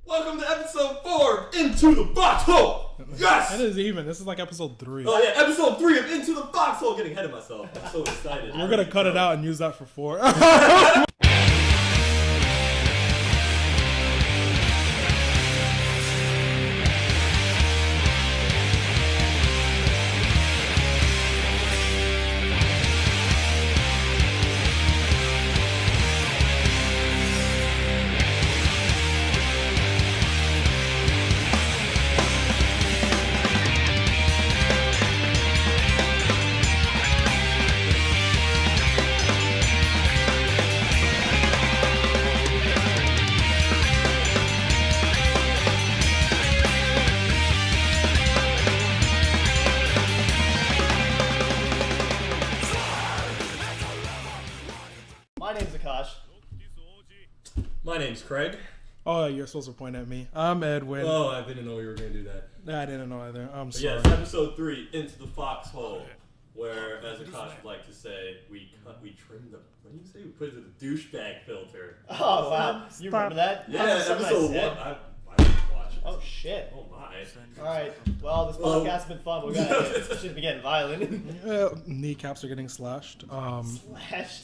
Welcome to episode 4 of Into the Foxhole! Yes! That is even. This is like episode 3. Oh yeah, episode 3 of Into the Foxhole! Getting ahead of myself. I'm so excited. We're gonna cut it out and use that for 4. My name's Akash. My name's Craig. Oh, you're supposed to point at me. I'm Edwin. Oh, I didn't know we were gonna do that. I didn't know either. I'm But sorry. yes, episode 3, Into the Foxhole. Where, as Akash would like to say, we trimmed the, what do you say? We put it in the douchebag filter. Oh, wow. You remember that? Yeah, That's something I episode 1. said. I didn't watch it. Oh, shit. Oh my. Alright. Well, this podcast's been fun. We should be getting violent. Kneecaps are getting slashed. Slashed.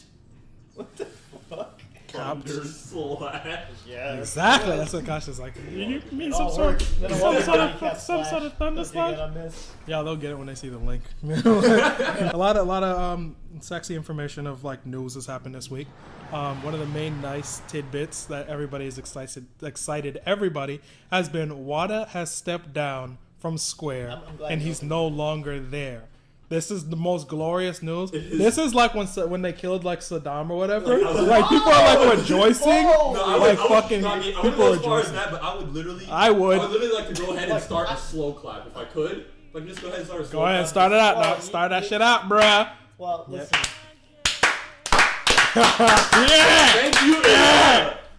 What the fuck? Thunder slash. Yeah. Exactly. That's what Akash is like. You mean some all sort works. Then I won't some get kneecap sort of thunder Don't you slash? get on this? Yeah, they'll get it when they see the link. a lot of sexy information of like news has happened this week. One of the main nice tidbits that everybody is excited everybody has been Wada has stepped down from Square I'm glad and you he's opened no longer there. This is the most glorious news. This is like when they killed like Saddam or whatever. Like people are like rejoicing. People are as far as rejoicing. that, but I would literally. I would. I would literally like to go ahead and start a slow clap if I could. If I could just go ahead and start a slow Go ahead, clap. start it out. Well, Now, start that shit out, bruh. Well, listen. Yeah. Thank you.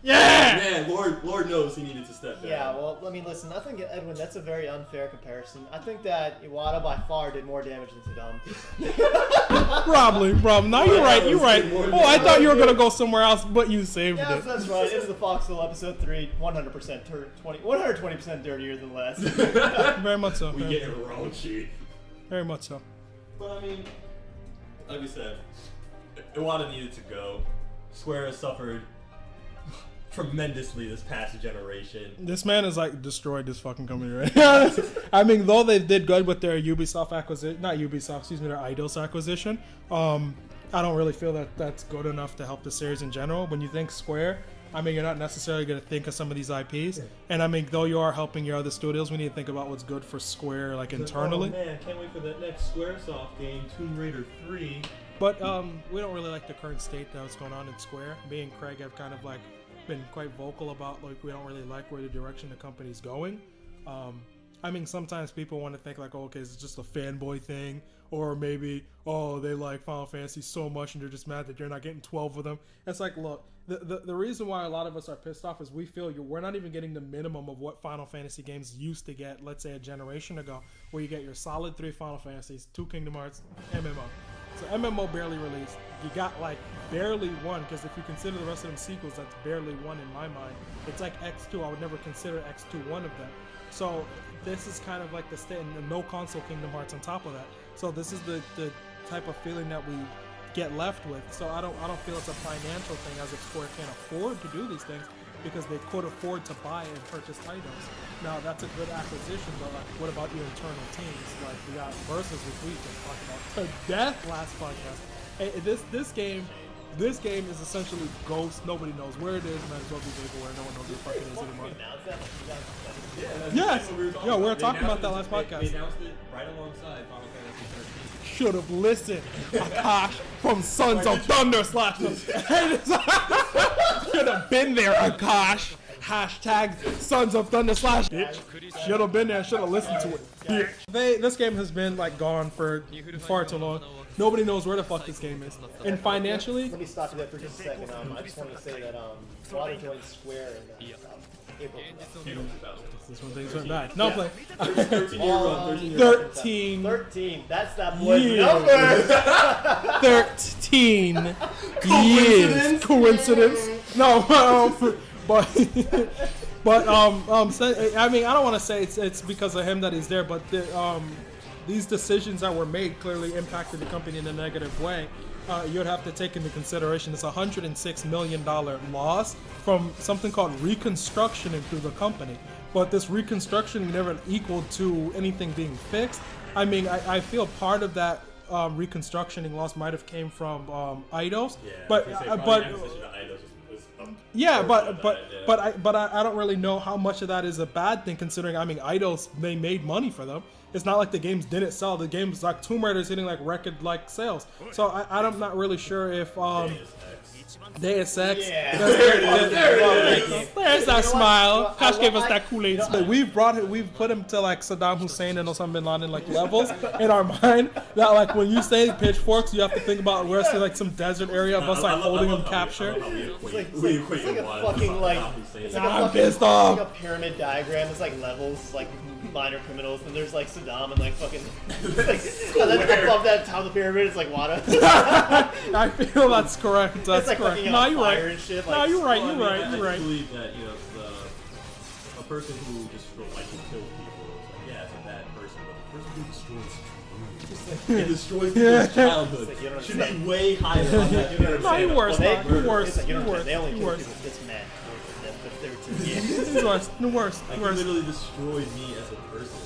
Yeah. Man, Lord knows he needed to step down. Yeah, well, I mean, listen, I think, Edwin, that's a very unfair comparison. I think that Iwata by far did more damage than Saddam. Probably. No, you're right. You're right. Oh, I thought you were gonna go somewhere else, but you saved Yes, it. that's right. It is the Foxhole episode 3, 120% dirtier than last. Very much so. We get it raunchy. Very much so. But I mean, like we said, Iwata needed to go. Square has suffered tremendously this past generation. This man has like destroyed this fucking company, right? I mean, though they did good with their Ubisoft acquisition, not Ubisoft, excuse me, their Eidos acquisition. I don't really feel that that's good enough to help the series in general. When you think Square, I mean, you're not necessarily going to think of some of these IPs. And I mean, though you are helping your other studios, we need to think about what's good for Square, like internally. Oh man, can't wait for that next Squaresoft game, Tomb Raider 3. But we don't really like the current state that's going on in Square. Me and Craig have kind of like been quite vocal about like we don't really like where the direction the company's going. I mean, sometimes people want to think like, oh, okay, it's just a fanboy thing, or maybe, oh, they like Final Fantasy so much and they're just mad that you're not getting 12 of them. It's like, look, the reason why a lot of us are pissed off is we feel we're not even getting the minimum of what Final Fantasy games used to get, let's say a generation ago, where you get your solid 3 Final Fantasies, 2 Kingdom Hearts, MMO. So MMO barely released. You got like barely 1, because if you consider the rest of them sequels, that's barely 1 in my mind. It's like X2. I would never consider X2 one of them. So this is kind of like the state, and no console Kingdom Hearts on top of that. So this is the type of feeling that we get left with. So I don't feel it's a financial thing, as if Square can't afford to do these things, because they could afford to buy and purchase items. Now that's a good acquisition, but like, what about your internal teams? Like we got Versus, which we just talked about to death last podcast. Hey, this game is essentially Ghost. Nobody knows where it is. Might as well be everywhere. No one knows where the fuck it is anymore. Yes. Yeah, we were talking about that last podcast. They announced it right alongside Final Fantasy 13. Should have listened, Akash from Sons of Thunder slash. Should have been there, Akash. Hashtag Sons of Thunder slash. Should have been there. Should have listened to it. This game has been like gone for far too long. Nobody knows where the fuck this game is. And financially, Let me stop you there for just a second. I just wanted to say that Wada joined Square in April 2000. this one things went bad. No play. 13-year run. 13. 13. That's that boy's Yeah. number. 13 years. Coincidence? No, but But I mean, I don't want to say it's because of him that he's there, but these decisions that were made clearly impacted the company in a negative way. You'd have to take into consideration it's $106 million loss from something called reconstructioning through the company. But this reconstruction never equaled to anything being fixed. I mean, I feel part of that reconstructioning loss might have came from idols, but I don't really know how much of that is a bad thing, considering I mean idols, they made money for them. It's not like the games didn't sell. The games like Tomb Raider is hitting like record like sales. So I'm not really sure if Deus Ex. Yeah. There's that smile. Kosh gave us that Kool-Aid. We've put him to like Saddam Hussein and Osama bin Laden like levels in our mind. That like when you say pitchchforks, you have to think about where's like some desert area of us like holding him captured. It's like a fucking like it's like I'm a pissed fucking off. like a pyramid diagram. It's like levels, like minor criminals, and there's like Saddam and like fucking like, and then above that top of the pyramid it's like Wada. I feel that's correct. That's like correct. fucking No, on you're fire right. and shit. No, Like, you're right. Well, You're I right. mean, You're I right. believe that a person who destroys, like who kills people, it's like, yeah, it's a bad person, but the person who destroys people's childhood It's like, you don't should understand. be way higher on that. No, you're worse. Well, You're worse. It's like, you You're don't worse. they only You're kill worse. people this mad towards them, but they're too You're worse. You're worse. Like, You're he worse. literally destroyed me as a person.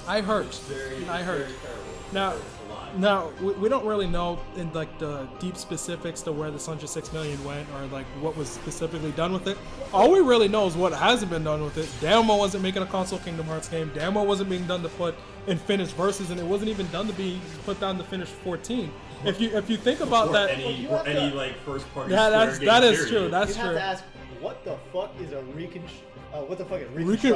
I hurt. It's very, I hurt. very terrible. Now, It hurts a lot. Now, we don't really know in like the deep specifics to where this 106 million went or like what was specifically done with it. All we really know is what hasn't been done with it. Damo wasn't making a console Kingdom Hearts game. Damo wasn't being done to put in finished verses, and it wasn't even done to be put down to finish 14. If you think about Or that, any like first party. yeah, that is period. true. That's You have true. to ask, what the fuck is a reconstruction?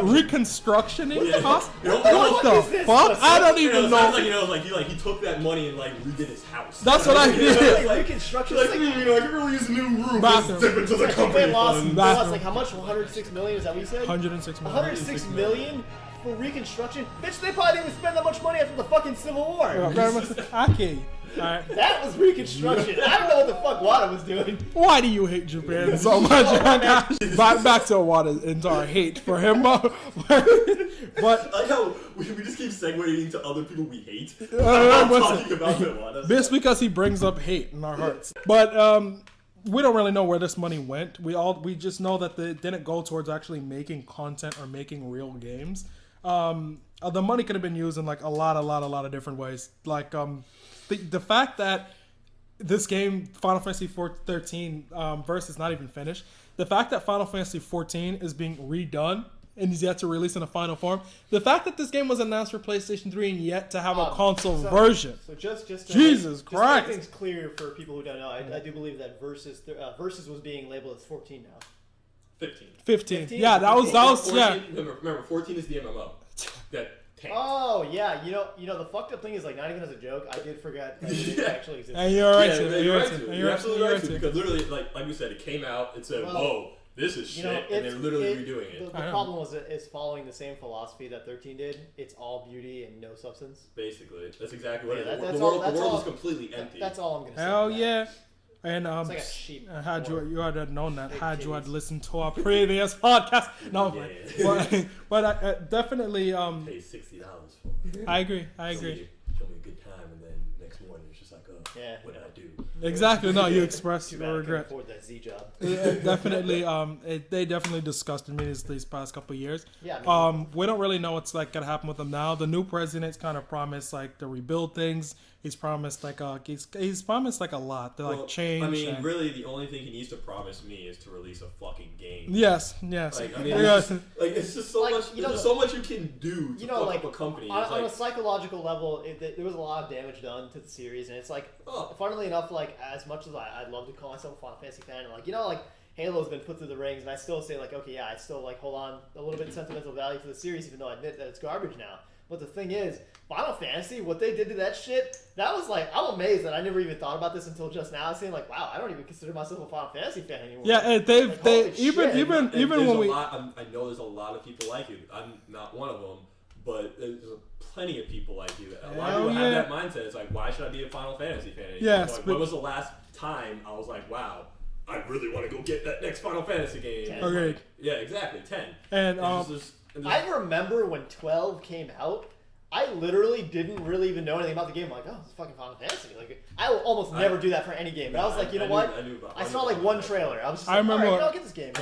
Reconstructioning Yeah. cost? You know, What what the is this? fuck? I don't You know, even it sounds know. like he took that money and like redid his house. That's what I did. Like, reconstruction. Like, It's you know, I could really use a new roof. Bathroom. Let's dip into the like company they lost fund. like how much? 106 million? Is that what you said? 106 million. 106 million for reconstruction? Bitch, they probably didn't even spend that much money after the fucking Civil War. Okay. Alright. That was reconstruction. I don't know what the fuck Wada was doing. Why do you hate Japan so much? Back to Wada's entire hate for him. But Like how we just keep segueing to other people we hate. I'm talking about it. this because he brings up hate in our hearts. But we don't really know where this money went. We just know that it didn't go towards actually making content or making real games. The money could have been used in like a lot of different ways. Like the fact that this game, Final Fantasy 13 verse is not even finished. The fact that Final Fantasy 14 is being redone and is yet to release in a final form. The fact that this game was announced for PlayStation 3 and yet to have a console version. So just to Jesus make, Christ. Just to make things clear for people who don't know, I do believe that Versus was being labeled as 14 now. 15. 15. 15? Yeah, that was 14, yeah. Remember, 14 is the MMO. That tanked. Oh yeah, you know the fucked up thing is like not even as a joke. I did forget that it actually existed. And you're right. Yeah, you're right to. You're absolutely right to. to. Because literally, like we said, it came out. It said, Well, "Whoa, this is shit," and they're literally redoing it. The problem was it's following the same philosophy that 13 did. It's all beauty and no substance. Basically, that's exactly what Yeah, it is. that's The all- world that's all- is completely empty. That's all I'm gonna say. Hell about yeah. And It's like a sheep. had you had known that, Big had you had titties. listened to our previous podcast, no, Yeah. but I definitely Pay $60 for it. I agree. Show me a good time, and then next morning it's just like, oh, Yeah. what did I do? Exactly. No, you expressed Too your bad I couldn't regret. afford that Z job. Definitely. They definitely disgusted me these past couple of years. Yeah. I mean, We don't really know what's like gonna happen with them now. The new president's kind of promised like to rebuild things. He's promised like he's promised like a lot to like change. I mean, and- really, the only thing he needs to promise me is to release a fucking game. Yes. Like, I mean, Yes. it's just so Like, much. you know, There's so much you can do to you know, fuck like, up a company. on, It's on a like, psychological level, there was a lot of damage done to the series, and it's like, Oh. funnily enough, like as much as I'd love to call myself a Final Fantasy fan, and like like Halo's been put through the rings, and I still say like, okay, yeah, I still like hold on a little bit of sentimental value to the series, even though I admit that it's garbage now. But the thing is, Final Fantasy, what they did to that shit, that was like, I'm amazed that I never even thought about this until just now. I was saying like, wow, I don't even consider myself a Final Fantasy fan anymore. Yeah, and Like, they holy even shit. even and even there's when a we lot, I know there's a lot of people like you. I'm not one of them, but there's plenty of people like you. A lot of Hell people yeah. have that mindset. It's like, why should I be a Final Fantasy fan anymore? Yes, Like, but- when was the last time I was like, wow, I really want to go get that next Final Fantasy game. 10. Okay. Like, yeah, exactly, 10. And I remember when 12 came out. I literally didn't really even know anything about the game. I'm like, oh, it's fucking Final Fantasy. Like, I will almost never do that for any game. But I was like, you know what? I saw like one trailer. I was just like, all right, I'll get this game.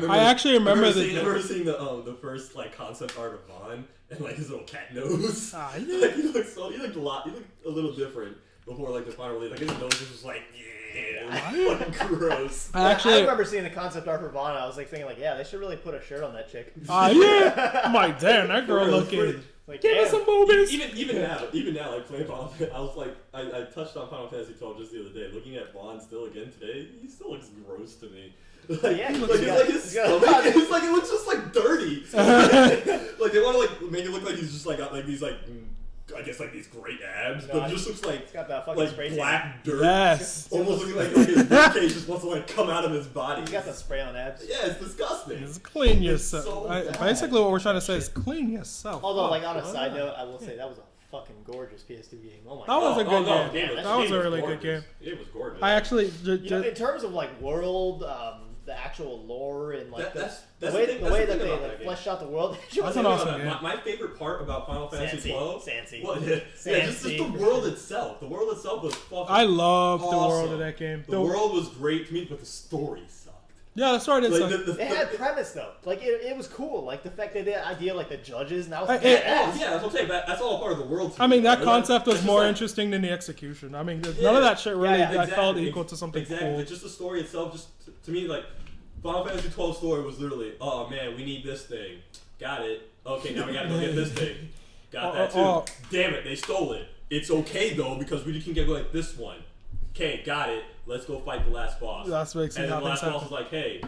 I actually remember I remember seeing the first like concept art of Vaughn and like his little cat nose. Yeah. Like, he looked a little different before like the final release. Like his nose was just like, yeah, fucking gross. I remember seeing the concept art for Vaughn. I was like thinking like, yeah, they should really put a shirt on that chick. Yeah. I'm like, damn, that girl looking. Like, give us some boobies. Even now, like playing Final Fantasy, I was like, I touched on Final Fantasy 12 just the other day. Looking at Vaughn still again today, he still looks gross to me. Like, yeah, his stomach, it's like it looks just like dirty. Like they want to like make it look like he's just like got like these like. I guess like these great abs, but it just looks like it's got that fucking like black dirt. Yes. Almost looking like his ribcage just wants to like come out of his body. He's got the spray on abs. Yeah, it's disgusting. Just clean yourself. so Basically, what we're trying to say is clean yourself. Although, like on a side note, I will say that was a fucking gorgeous PS2 game. Oh my That was a good game. Damn, That was a really good gorgeous. game. It was gorgeous. I actually, You know, in terms of like world, the actual lore and like that's the the way thing that about they that like game. fleshed out the world. That's an awesome game. My favorite part about Final Fantasy Sansi. 12, Sansi. well, just the world itself. The world itself was fucking. I loved the awesome. world of that game. The world was great to me, but the story sucked. Yeah, the story did Like, suck. It had premise though. Like it was cool. Like the fact that the idea like the judges and that was Oh, Yeah, that's what I'm saying. That's all part of the world. I mean, that Like, concept was it's just more like- interesting than the execution. I mean, none of that shit really I felt equal to something cool. But just the story itself, just to me, like Final Fantasy 12 story was literally, oh man, we need this thing, got it. Okay, now we gotta go get this thing, got that too. Damn it, they stole it. It's okay though because we can get like this one. Okay, got it. Let's go fight the last boss. That's what and then the last boss is like, hey,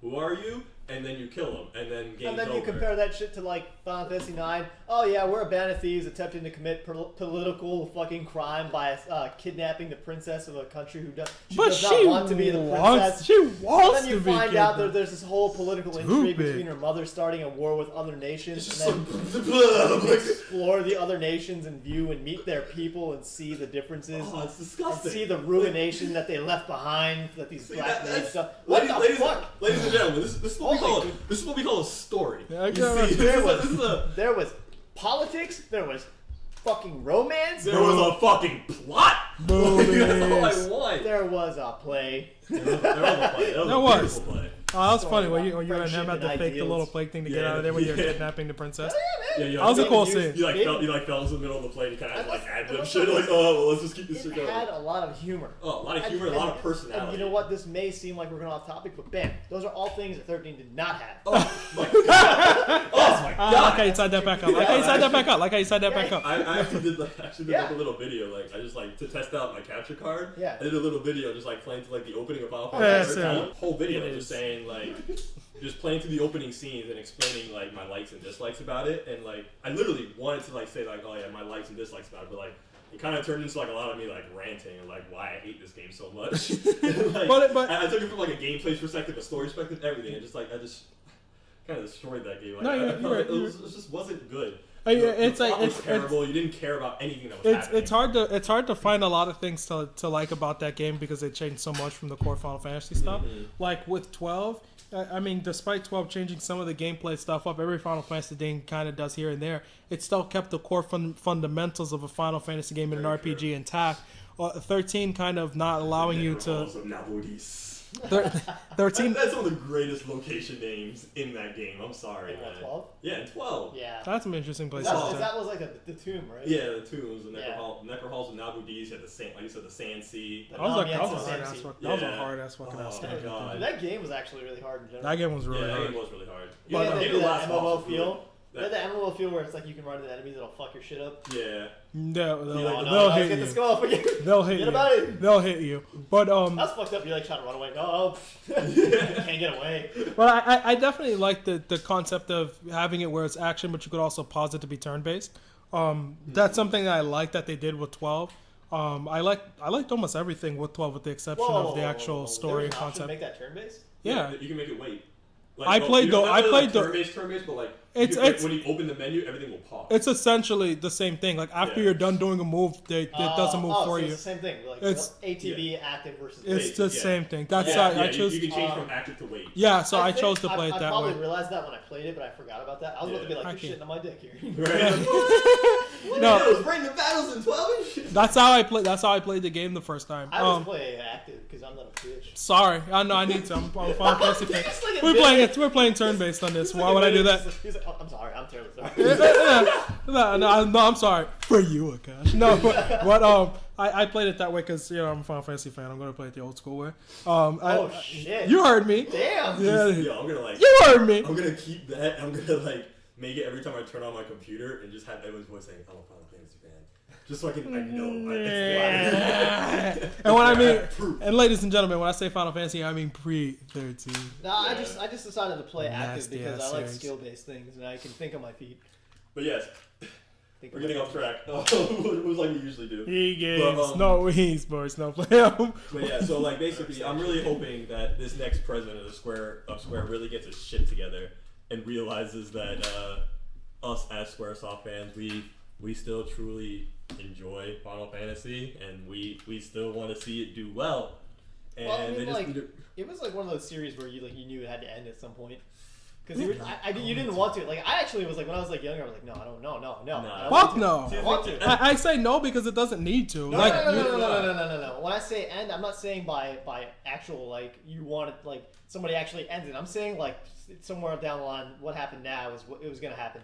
who are you? And then you kill him, and then game's And then you over. compare that shit to like Final Fantasy 9. Oh yeah, we're a band of thieves attempting to commit political fucking crime by kidnapping the princess of a country who does not want to be the princess. She wants And then you to be find out that kidnapped. there's this whole political intrigue between her mother starting a war with other nations, It's and just then like, explore the other nations and view and meet their people and see the differences. oh, it's And disgusting. see the ruination that they left behind, that these black maids that's- stuff. What the fuck? Ladies and gentlemen, this is what we Holy call good- this is what we call a story. Yeah, You yeah, see, There this is a There was politics. There was fucking romance. there was a fucking plot. Movies. That's all I want. There was a play. There was a play. That was There a was. beautiful play. Oh, that was Story funny when about you and him had to friendship fake the and little ideals. plague thing to get Yeah, out of there when you're yeah. kidnapping the princess. Yeah, you That was a like, cool you- scene. you like Maybe- fell into the middle of the play and you kind of And like let's- ad and lib let's shit not- like, oh, well, let's just keep this It shit going. had a lot of humor. Oh, a lot of humor, a lot of personality. And you know what? This may seem like we're going off topic, but bam, those are all things that 13 did not have. Oh my god! Oh my I god! like how you tied that back up. Like how you tied that back up. Like how you tied that back up. I actually did like Yeah. a little video, like I just like to test out my capture card. Yeah. I did a little video just like playing to like the opening of Final Yeah, Fantasy. so- Whole video It just is. saying like just playing through the opening scenes and explaining like my likes and dislikes about it, and like I literally wanted to like say like, oh yeah, my likes and dislikes about it, but like it kind of turned into like a lot of me like ranting and like why I hate this game so much. And, like, But- I took it from like a gameplay perspective, a story perspective, everything, and just like I just kind of destroyed that game. Like, No, I you're felt right, like it just wasn't good. It's the like plot was it's terrible. You didn't care about anything that was happening. it's hard to find a lot of things to like about that game because they changed so much from the core Final Fantasy stuff. Like with 12, I mean, despite 12 changing some of the gameplay stuff up, every Final Fantasy game kind of does here and there. It still kept the core fundamentals of a Final Fantasy game and an Very RPG true. intact. 13 kind of not allowing you to. Necrohalls of Nabudis. 13. That's one of the greatest location names in that game. I'm sorry, In man. 12? Yeah, in 12. Yeah. That's some interesting places. That was like the tomb, right? Yeah, the tombs, the Yeah. Necrohalls of Nabudis. You had the sand, like you said, the Sand Sea. That was like Yeah, that was a it's hard the ass same fuck. That was a Yeah. hard ass fucking Oh, ass my game. God. That game was actually really hard in general. That game was Yeah, really that hard. game was really hard. But, Yeah, they maybe do the that last boss MMO was feel. really- They had the MMO feel where it's like you can run into enemies that'll fuck your shit up. Yeah. They'll Oh, no, they'll let's hit get you. this go up again. They'll hit Get you. about it. They'll hit you. But That's fucked up. You're like trying to run away. No, can't get away. Well, I definitely like the concept of having it where it's action, but you could also pause it to be turn based. That's something that I like that they did with 12. I liked almost everything with 12, with the exception of the actual story and There's an option to concept. make that turn based. Yeah, You can make it wait. Like, I played the turn-based, but like it's when you open the menu, everything will pop. It's essentially the same thing. Like after you're done doing a move, it doesn't move for so you. It's the same thing. Like It's ATB active versus. It's the same thing. That's I chose. You can change from active to wait. Yeah, so I chose to play it that way. I probably realized that when I played it, but I forgot about that. I was about to be like, you're shitting on my dick here. Right? No, bring the battles in 12 and shit. That's how I played the game the first time. I always play active because I'm not a bitch. Sorry, I know I need to. I'm Final Fantasy fan. We're playing turn-based on this. Why would I do that? He's like, I'm sorry. I'm terribly sorry. No, I'm sorry for you, Akash. No, but I played it that way because I'm a Final Fantasy fan. I'm gonna play it the old school way. Shit! You heard me. Damn. Yeah. Yo, I'm gonna You heard me. I'm gonna keep that. I'm gonna make it every time I turn on my computer and just have everyone's voice saying, "I'm a Final Fantasy fan," just so I know. And when I mean, and ladies and gentlemen, when I say Final Fantasy, I mean pre-13. No, I just decided to play active because I like series. skill-based things and I can think on my feet. But yes, we're getting off track. It was like we usually do. E-games, no Wii Sports, no play. But yeah, so basically, I'm really hoping that this next president of Square really gets his shit together and realizes that us as SquareSoft fans, we still truly enjoy Final Fantasy and we still want to see it do well. And well, I mean, it was like one of those series where you knew it had to end at some point. Because you didn't want to. Like I actually was like when I was younger, I was like, no, I don't, no. Fuck no. I want to. I say no because it doesn't need to. No. When I say end, I'm not saying by actual you want it somebody actually ends it. I'm saying somewhere down the line, what happened now is what it was gonna happen.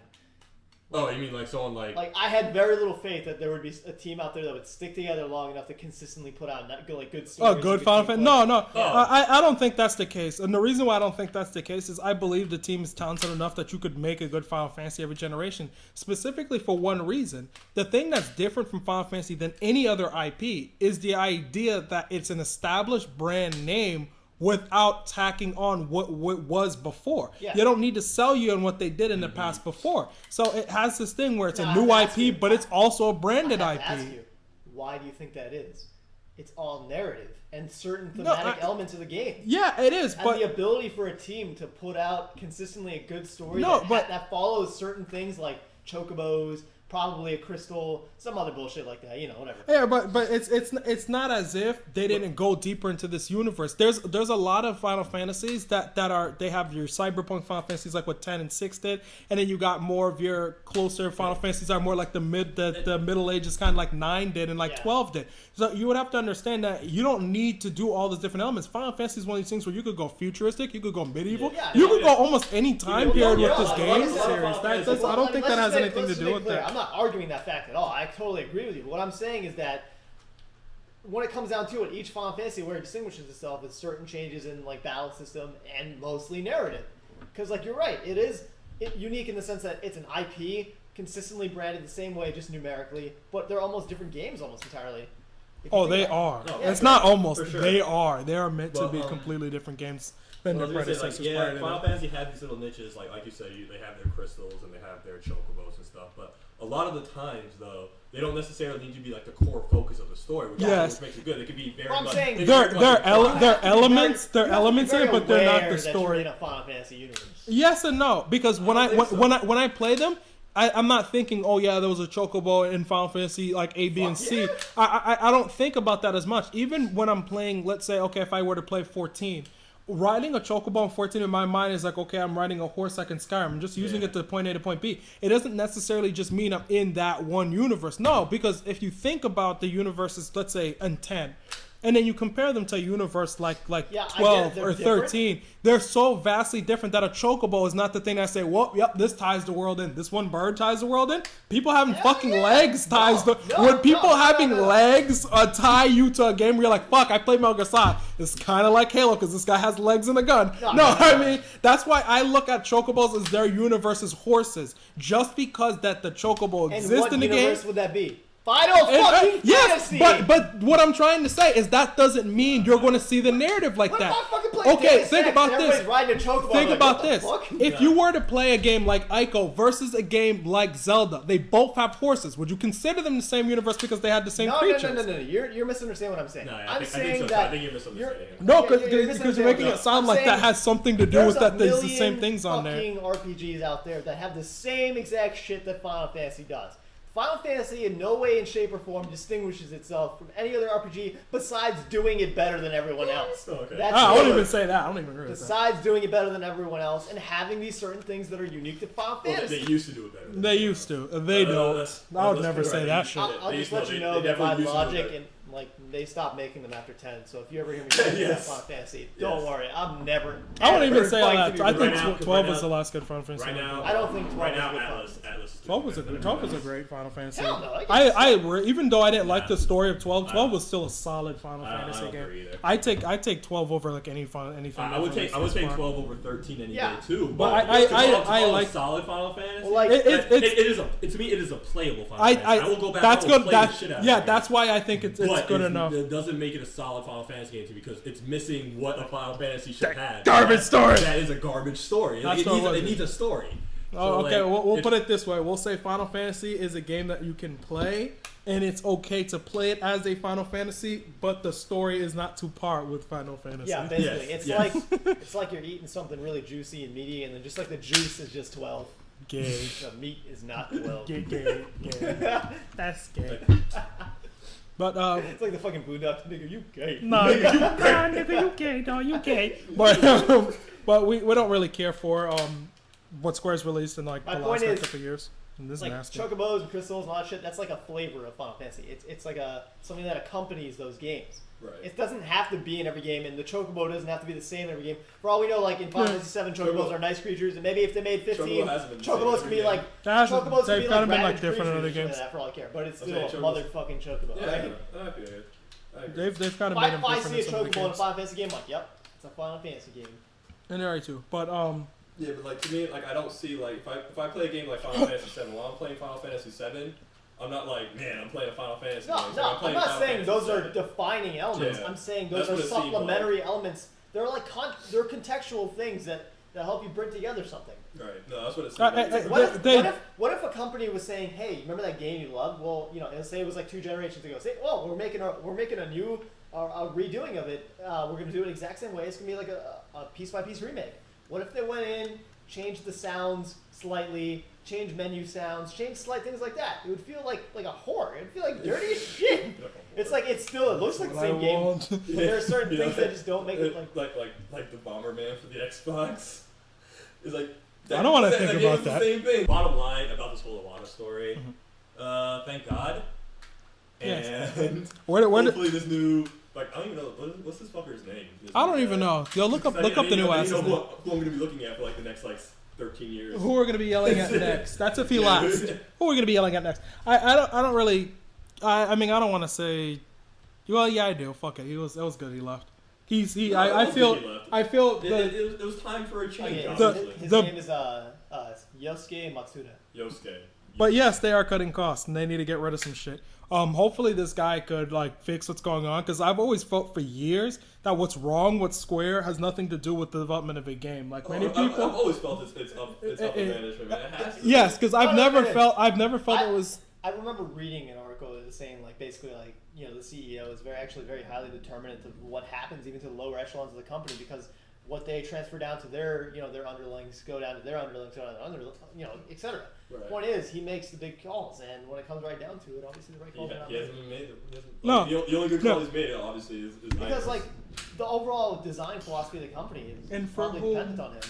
Oh, you mean someone like I had very little faith that there would be a team out there that would stick together long enough to consistently put out good stories. Oh, good Final Fantasy. No. I don't think that's the case. And the reason why I don't think that's the case is I believe the team is talented enough that you could make a good Final Fantasy every generation. Specifically for one reason. The thing that's different from Final Fantasy than any other IP is the idea that it's an established brand name without tacking on what was before. Yeah. You don't need to sell you on what they did in the past before. So it has this thing where it's a new IP, but it's also a branded IP. Ask you, why do you think that is? It's all narrative and certain thematic elements of the game. Yeah, it is. And the ability for a team to put out consistently a good story that follows certain things like chocobos, probably a crystal, some other bullshit like that, whatever. Yeah, but it's not as if they didn't go deeper into this universe. There's a lot of Final Fantasies that they have your cyberpunk Final Fantasies like what 10 and 6 did, and then you got more of your closer Final Fantasies are more like the Middle Ages kind of like 9 did and 12 did. So you would have to understand that you don't need to do all those different elements. Final Fantasy is one of these things where you could go futuristic, you could go medieval, you could go almost any time period with this game series. I don't think that has anything to do with that. I'm not arguing that fact at all. I totally agree with you. But what I'm saying is that when it comes down to it, each Final Fantasy where it distinguishes itself is certain changes in battle system and mostly narrative. Because you're right, it is unique in the sense that it's an IP consistently branded the same way, just numerically, but they're almost different games almost entirely. Oh, they are. It's not almost. Sure. They are. They are meant to be completely different games than their predecessors. Final Fantasy had these little niches, like you said, they have their crystals and they have their chocobos and stuff. But a lot of the times, though, they don't necessarily need to be the core focus of the story, which makes it good. They could be very much. They're elements. They're elements in it, but they're not the story. In a Final Fantasy universe. Yes and no, because when I play them. I'm not thinking, oh yeah, there was a chocobo in Final Fantasy like A, B, and C. I don't think about that as much. Even when I'm playing, let's say, okay, if I were to play 14, riding a chocobo in 14 in my mind is like, okay, I'm riding a horse like in Skyrim. I'm just using it to point A to point B. It doesn't necessarily just mean I'm in that one universe. No, because if you think about the universes, let's say in 10, and then you compare them to a universe like 12 or 13. They're so vastly different that a chocobo is not the thing I say, well, yep, this ties the world in. This one bird ties the world in. People having legs ties legs tie you to a game where you're like, fuck, I played Metal Gear Solid. It's kind of like Halo because this guy has legs and a gun. I mean, that's why I look at chocobos as their universe as horses. Just because that the chocobo exists in the game. And what universe would that be? Final fucking Fantasy! But what I'm trying to say is that doesn't mean you're going to see the narrative like that. Okay, think about this. Think about this. If you were to play a game like Ico versus a game like Zelda, they both have horses. Would you consider them the same universe because they had the same creatures? No. You're misunderstanding what I'm saying. I think you're misunderstanding. No, because you're making it sound like that has something to do with that. There's the same things on there. There's RPGs out there that have the same exact shit that Final Fantasy does. Final Fantasy in no way, in shape, or form distinguishes itself from any other RPG besides doing it better than everyone else. Okay. I don't even say that. I don't even agree with that. Besides doing it better than everyone else and having these certain things that are unique to Final Fantasy. They used to do it better. They used to. They don't. I would never say that shit. I'll just let you know that by logic and they stopped making them after 10. So if you ever hear me talk about Final Fantasy, don't worry. I'm never. I wouldn't even say that. I think 12 was the last good Final Fantasy. Right now, I don't think 12 right was now good. Atlas 12 was a great Final Fantasy. Hell no, Even though I didn't like the story of 12, 12 was still a solid Final Fantasy game. I take 12 over like anything. I would take 12 over 13 any day too. But I like solid Final Fantasy. Like to me it is a playable Final Fantasy. I will go back. That's good. Play the shit out of it. That's why I think it's good enough. It doesn't make it a solid Final Fantasy game to me because it's missing what a Final Fantasy should have. Garbage story. That is a garbage story. It needs a story. Oh, okay. We'll put it this way. We'll say Final Fantasy is a game that you can play, and it's okay to play it as a Final Fantasy, but the story is not to par with Final Fantasy. Yeah, basically. It's like you're eating something really juicy and meaty, and then just like the juice is just 12. Gay. The meat is not 12. Gay. That's gay. But it's like the fucking Boondocks, nigga. You gay? No, nigga, you gay? No, you gay? But we don't really care for what Square's released in like the last couple of years. And this like nasty. chocobos and crystals and all that shit. That's like a flavor of Final Fantasy. It's like something that accompanies those games. Right. It doesn't have to be in every game, and the chocobo doesn't have to be the same in every game. For all we know, like in Final Fantasy 7, chocobos are nice creatures, and maybe if they made 15, chocobos can be like chocobos can be like rabid different in other games. For all I care, but it's still a motherfucking chocobo. Yeah, right? They've kind of made them different. If I see a chocobo in a Final Fantasy game, I'm like, yep, it's a Final Fantasy game. And there are too, but yeah, but like to me, like I don't see like if I play a game like Final Fantasy 7, while I'm playing Final Fantasy 7, I'm not like, man, I'm playing a Final Fantasy game. No, I'm not saying those are defining elements. I'm saying those are supplementary elements. They're like they're contextual things that help you bring together something. Right. No, that's what it seems. What if a company was saying, hey, remember that game you loved? Well, and say it was like 2 generations ago. Say, well, we're making a new a redoing of it. We're gonna do it the exact same way. It's gonna be like a piece by piece remake. What if they went in, changed the sounds slightly, changed menu sounds, changed slight things like that? It would feel like a horror. It would feel like dirty as shit. It's like it looks like the same game, but there are certain things that just don't make it like the Bomberman for the Xbox. It's like I don't want to think about that. Same thing. Bottom line about this whole Iwata story. Thank God. And hopefully this new. Like, I don't even know, what's this fucker's name? I don't even know. Yo, look up the new ass. Who I'm going to be looking at for like the next 13 years. Who we're going to be yelling at next? That's if he lasts. Who we're going to be yelling at next? I don't really. I mean, I don't want to say. Well, yeah, I do. Fuck it. It was good. He left. I feel it was time for a change. His name is Yosuke Matsuda. Yosuke. But yes, they are cutting costs, and they need to get rid of some shit. Hopefully this guy could fix what's going on, because I've always felt for years that what's wrong with Square has nothing to do with the development of a game. Like many people, I've always felt it's up to management. Man. It has to. Yes, because I've never felt it was. I remember reading an article that was saying basically the CEO is very highly determinant of what happens even to the lower echelons of the company, because what they transfer down to their underlings go down to their underlings, etc. Right. Point is, he makes the big calls, and when it comes right down to it, obviously the right calls are not made. He hasn't made it. The only good call he's made, obviously, is because the overall design philosophy of the company is probably dependent on him.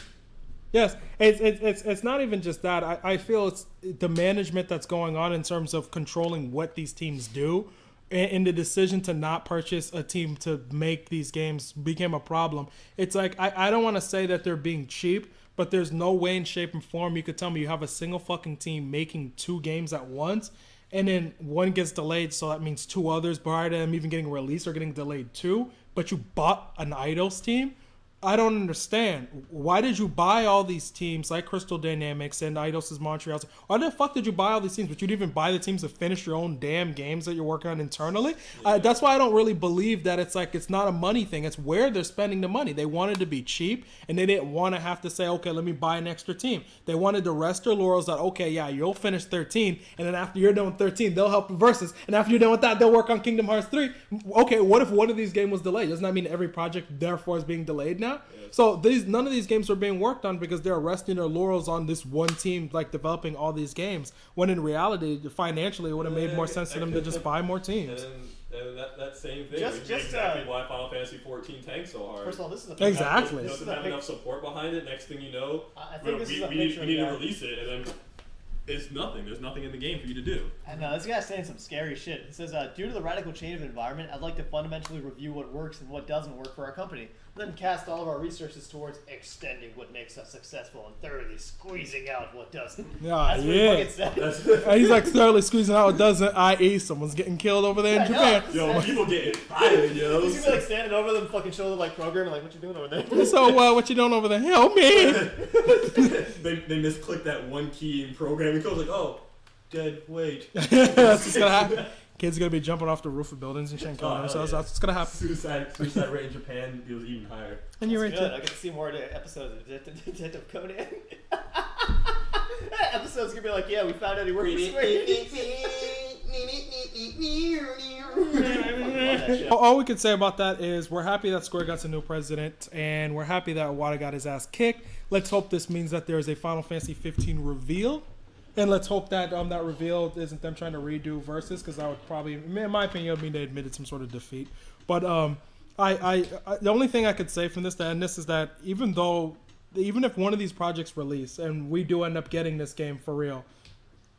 Yes, it's not even just that. I feel it's the management that's going on in terms of controlling what these teams do. And the decision to not purchase a team to make these games became a problem. It's like, I don't want to say that they're being cheap, but there's no way in shape and form you could tell me you have a single fucking team making 2 games at once, and then one gets delayed, so that means 2 others prior to them even getting released are getting delayed too, but you bought an Eidos team? I don't understand. Why did you buy all these teams like Crystal Dynamics and Eidos' Montreal? Why the fuck did you buy all these teams? But you didn't even buy the teams to finish your own damn games that you're working on internally? Yeah. That's why I don't really believe that it's not a money thing. It's where they're spending the money. They wanted to be cheap, and they didn't want to have to say, okay, let me buy an extra team. They wanted to rest their laurels that, okay, yeah, you'll finish 13, and then after you're done with 13, they'll help with Versus, and after you're done with that, they'll work on Kingdom Hearts 3. Okay, what if one of these games was delayed? Doesn't that mean every project, therefore, is being delayed now? So none of these games are being worked on because they're resting their laurels on this one team, like developing all these games. When in reality, financially, it would have made more sense to them to just buy more teams. And that same thing Just is exactly why Final Fantasy 14 tanked so hard. First of all, this is a exactly. It doesn't have enough support behind it. Next thing you know, I think this is a we picture need of to that. release it, and then it's nothing. There's nothing in the game for you to do. And this guy's saying some scary shit. He says, due to the radical change of environment, I'd like to fundamentally review what works and what doesn't work for our company. Then cast all of our resources towards extending what makes us successful and thoroughly squeezing out what doesn't. Yeah, That's what he fucking said. And he's like thoroughly squeezing out what doesn't, i.e. someone's getting killed over there in Japan. Yo, people getting fired, yo. He's gonna be like standing over them, fucking show them like program, and like, what you doing over there? So what you doing over there? Help me! they misclicked that one key in programming code. Like, oh, dead weight. That's what's gonna happen. Kids are gonna be jumping off the roof of buildings and shit and killing themselves. That's what's gonna happen. Suicide rate in Japan was even higher. And you're That's right good. I get to see more episodes of Detective Conan. Episode's gonna be like, yeah, we found out he worked for Square. All we can say about that is we're happy that Square got a new president, and we're happy that Wada got his ass kicked. Let's hope this means that there is a Final Fantasy 15 reveal. And let's hope that that reveal isn't them trying to redo Versus, because that would probably, in my opinion, it would mean they admitted some sort of defeat. But I the only thing I could say from this to end this is that even if one of these projects release and we do end up getting this game for real,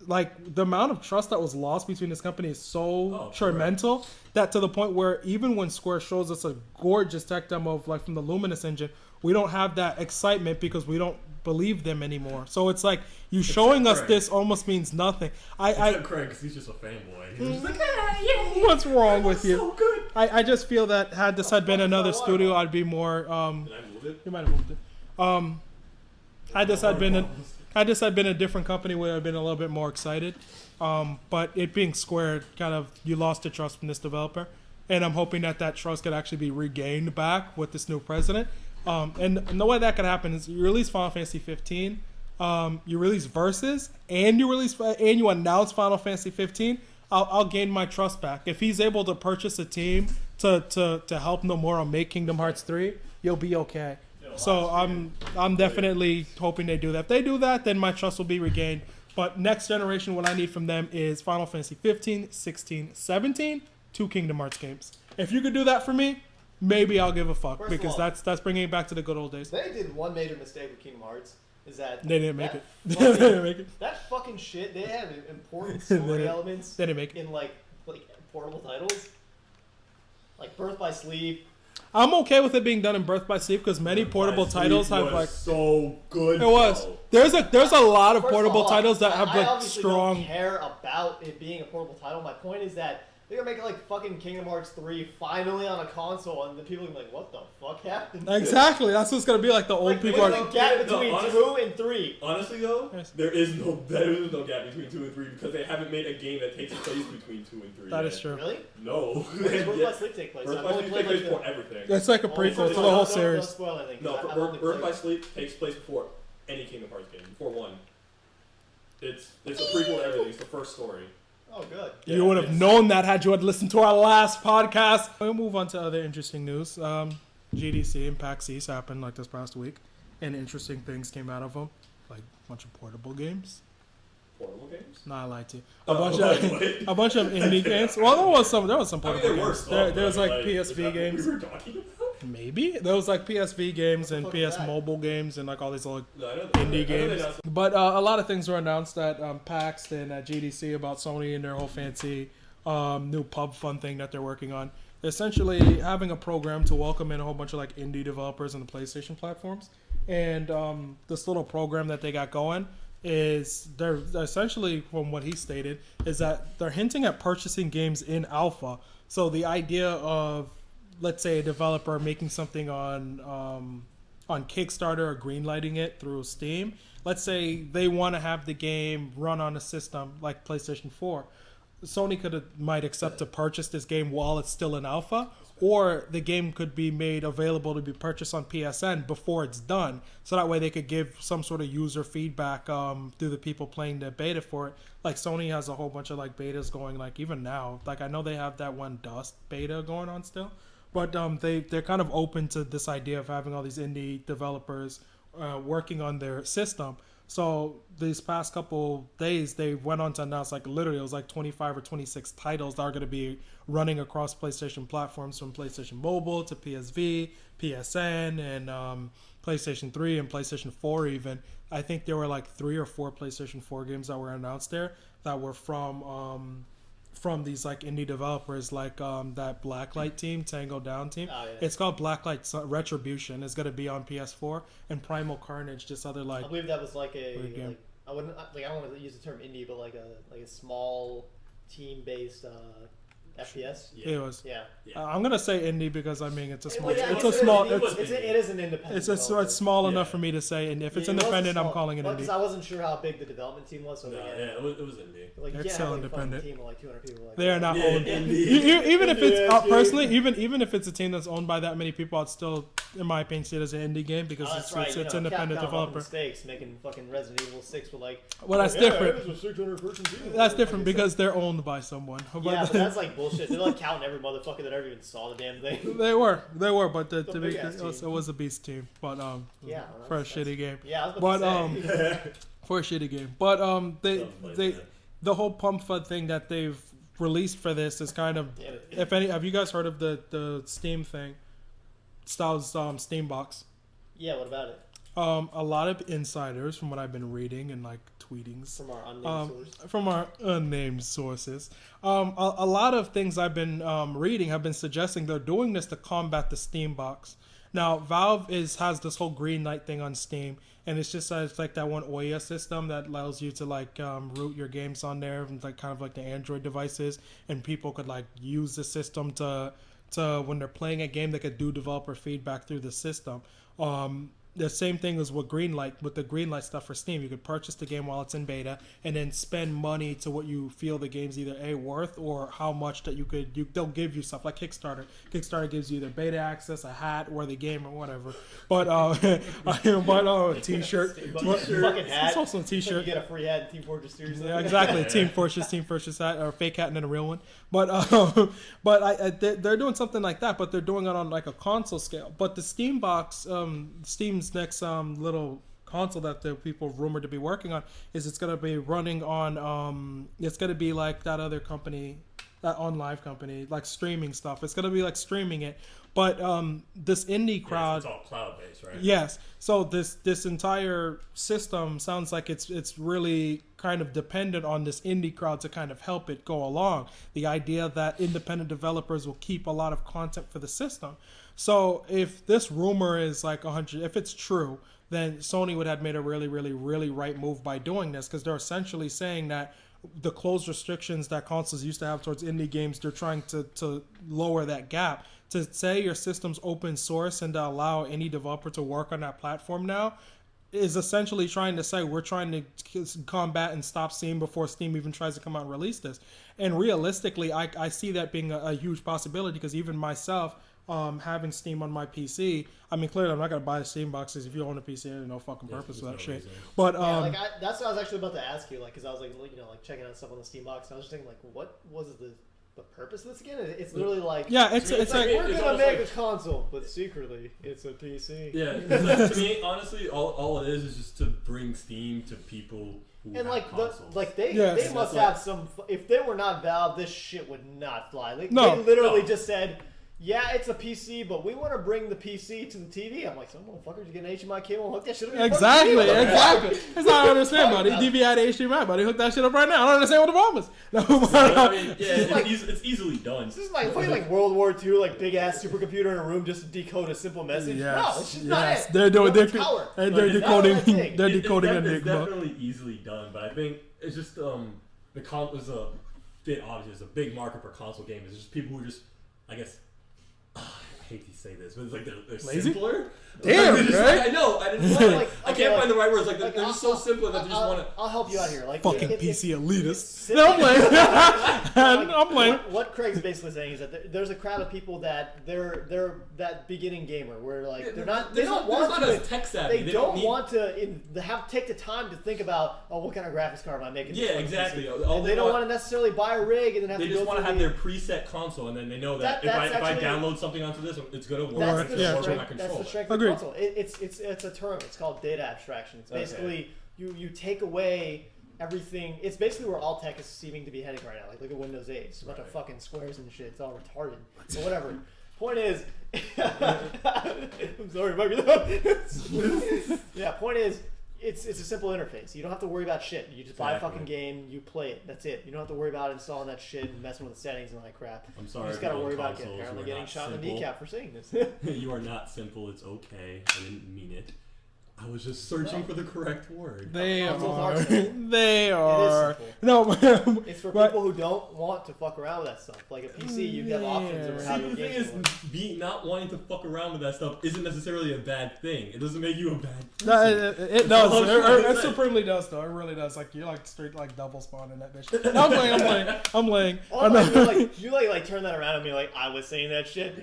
like the amount of trust that was lost between this company is so detrimental that to the point where even when Square shows us a gorgeous tech demo of like from the Luminous engine, we don't have that excitement because we don't believe them anymore. So it's like you showing us this almost means nothing. Except Craig, because he's just a fanboy. He's just like, what's wrong with you? So good. I just feel that had this had been another studio, I'd be more. Did I move it? You might have moved it. Had this had been a different company, would have been a little bit more excited. But it being Square, kind of you lost the trust from this developer, and I'm hoping that trust could actually be regained back with this new president. And the way that could happen is you release Final Fantasy 15, you release Versus, and you announce Final Fantasy 15. I'll gain my trust back. If he's able to purchase a team to help Nomura make Kingdom Hearts 3, you'll be okay. So I'm definitely hoping they do that. If they do that, then my trust will be regained. But next generation, what I need from them is Final Fantasy 15, 16, 17, 2 Kingdom Hearts games. If you could do that for me, maybe I'll give a fuck. First Because of all, that's bringing it back to the good old days. They did one major mistake with Kingdom Hearts. Is that They didn't make it. They fucking- didn't make it. That fucking shit. They have important They story didn't- elements They didn't make it. in like portable titles, like Birth by Sleep. I'm okay with it being done in Birth by Sleep because many portable titles have like. so good. It was. Though. There's a lot of First portable all, titles that have I like obviously strong. don't care about it being a portable title. My point is that they're gonna make it like fucking Kingdom Hearts 3 finally on a console, and the people are gonna be like, "What the fuck happened?" Exactly. That's what it's gonna be like. The old Like, people there's are. no gap between honestly- 2 and 3. Honestly, though, Yes. there is no gap between 2 and 3 because they haven't made a game that takes place between 2 and 3. That yet. is true. Really? No. Where does Birth by Sleep take place? Birth I've by only Sleep played takes like place the. for everything. It's like a only prequel played to the like- whole don't series. spoil anything. No, 'cause I've Birth only by played- Sleep takes place before any Kingdom Hearts game, before 1. It's a prequel to everything. It's the first story. Oh, good. You would have known that had you had listened to our last podcast. We'll move on to other interesting news. GDC and PAX East happened like this past week, and interesting things came out of them, like a bunch of portable games. Portable games? Nah, I lied to you. Oh, A bunch of indie games. Well, there was some I portable mean, there were games. some. There was like is PSV that games. What we were talking about? Maybe there was like PSV games and What the fuck is PS that? Mobile games and like all these little No, I know indie I know they games. announced- But a lot of things were announced at PAX and at GDC about Sony and their whole fancy new pub fun thing that they're working on. They're essentially having a program to welcome in a whole bunch of like indie developers on the PlayStation platforms. And this little program that they got going is they're essentially, from what he stated, is that they're hinting at purchasing games in alpha. So the idea of, let's say, a developer making something on on Kickstarter or greenlighting it through Steam. Let's say they want to have the game run on a system like PlayStation 4. Sony might accept to purchase this game while it's still in alpha, or the game could be made available to be purchased on PSN before it's done, so that way they could give some sort of user feedback through the people playing the beta for it. Like Sony has a whole bunch of like betas going, like even now. Like I know they have that one Dust beta going on still, but they're kind of open to this idea of having all these indie developers working on their system. So these past couple days, they went on to announce, like literally it was like 25 or 26 titles that are going to be running across PlayStation platforms, from PlayStation Mobile to PSV, PSN, and PlayStation 3 and PlayStation 4 even. I think there were like 3 or 4 PlayStation 4 games that were announced there that were from these like indie developers, like that Blacklight team, Tango Down team. Oh, yeah. It's called Blacklight Retribution. It's going to be on PS4, and Primal Carnage, just other like. I believe that was like a I don't want to use the term indie, but like a small team based FPS. Yeah. It was. Yeah. I'm gonna say indie because I mean it's a small. It is an independent. It's small enough for me to say, and if it's independent, I'm calling it indie. Because I wasn't sure how big the development team was. So it was indie. Like, it's still like independent. A team of like 200 people. Like they are not owned. Even if it's personally, even if it's a team that's owned by that many people, I'd still, in my opinion, see it as an indie game because it's independent developer. Mistakes making fucking Resident Evil 6 with like. Well, that's different. It was a 600-person team. That's different because they're owned by someone. Yeah, but that's like bullshit. They're like counting every motherfucker that ever even saw the damn thing. They were, but it was a beast team. But for a shitty game. Yeah, I was about to say. For a shitty game. But the whole Pump FUD thing that they've released for this is kind of, have you guys heard of the Steam thing? Styles Steam box. Yeah, what about it? A lot of insiders, from what I've been reading and like tweetings from our unnamed sources, a lot of things I've been reading have been suggesting they're doing this to combat the Steam box. Now Valve has this whole green light thing on Steam, and it's just it's like that one Ouya system that allows you to like root your games on there, and like kind of like the Android devices, and people could like use the system to when they're playing a game, they could do developer feedback through the system. The same thing as with Greenlight, with the Greenlight stuff for Steam. You could purchase the game while it's in beta and then spend money to what you feel the game's either A, worth, or how much that they'll give you stuff like Kickstarter. Kickstarter gives you either beta access, a hat, or the game, or whatever. But a t-shirt. Fucking hat. It's also a t-shirt. You get a free hat in Team Fortress Series. Yeah, exactly. Team Fortress hat, or a fake hat and then a real one. But they're doing something like that, but they're doing it on like a console scale. But the Steam box, Steam's next little console that the people rumored to be working on, is it's going to be running on it's going to be like that other company, that OnLive company, like streaming stuff. It's going to be like streaming it, but this indie crowd, it's all cloud based, right? Yes. So this entire system sounds like it's really kind of dependent on this indie crowd to kind of help it go along. The idea that independent developers will keep a lot of content for the system. So if this rumor is like 100, if it's true, then Sony would have made a really, really, really right move by doing this, because they're essentially saying that the closed restrictions that consoles used to have towards indie games, they're trying to lower that gap. To say your system's open source and to allow any developer to work on that platform now is essentially trying to say we're trying to combat and stop Steam before Steam even tries to come out and release this. And realistically, I see that being a huge possibility, because even myself, having Steam on my PC, I mean, clearly I'm not going to buy the Steam boxes. If you own a PC, there's no fucking purpose for that shit. Reason. But that's what I was actually about to ask you, like, because I was like, checking out stuff on the Steam box, and I was just thinking, like, what was the purpose of this again? It's literally like, it's like we're gonna make a console, but secretly it's a PC. Yeah, to me, honestly, all it is just to bring Steam to people who have consoles. They must have some. If they were not Valve, this shit would not fly. They literally just said, yeah, it's a PC, but we want to bring the PC to the TV. I'm like, some motherfuckers get an HDMI cable and hook that shit up. Exactly. That's what I don't understand, buddy. DVI to HDMI, buddy. Hook that shit up right now. I don't understand what the problem is. It's easily done. This is like World War II, like big ass supercomputer in a room just to decode a simple message. Yes. No, it's just not it. They're decoding. They're It's Enigma. definitely easily done, but I think it's just the console is a bit obvious. A big market for console games is just people who just, I guess. hate to say this, but it's like they're Lazy? simpler. Damn, right? right? I know. I didn't. I can't find the right words. Like they're just so simple that they just want to. I'll help you out here. Like fucking PC elitists. No, I'm playing. What Craig's basically saying is that there's a crowd of people that they're that beginning gamer where like they don't want to tech savvy. They don't want to take the time to think about what kind of graphics card am I making. Yeah, exactly. And they don't want to necessarily buy a rig and then have to go. They just want to have their preset console, and then they know that if I download something onto this, it's gonna work. That's the strength of the console. It's a term. It's called data abstraction. It's basically you take away everything. It's basically where all tech is seeming to be heading right now. Like look at Windows 8. It's a bunch of fucking squares and shit. It's all retarded. But whatever. Point is, I'm sorry, yeah. Point is, it's a simple interface. You don't have to worry about shit. You just buy a fucking game, you play it. That's it. You don't have to worry about installing that shit and messing with the settings and all that crap. I'm sorry. You just gotta worry about getting shot in the kneecap for saying this. You are not simple. It's okay. I didn't mean it. I was just searching for the correct word. They are. They are. No, it's for people who don't want to fuck around with that stuff. Like a PC, you have options over how your games work. Not wanting to fuck around with that stuff isn't necessarily a bad thing. It doesn't make you a bad person. No, it does. It supremely does, though. It really does. Like you're like straight like double spawn in that bitch. No, I'm playing. You turn that around and be like, I was saying that shit.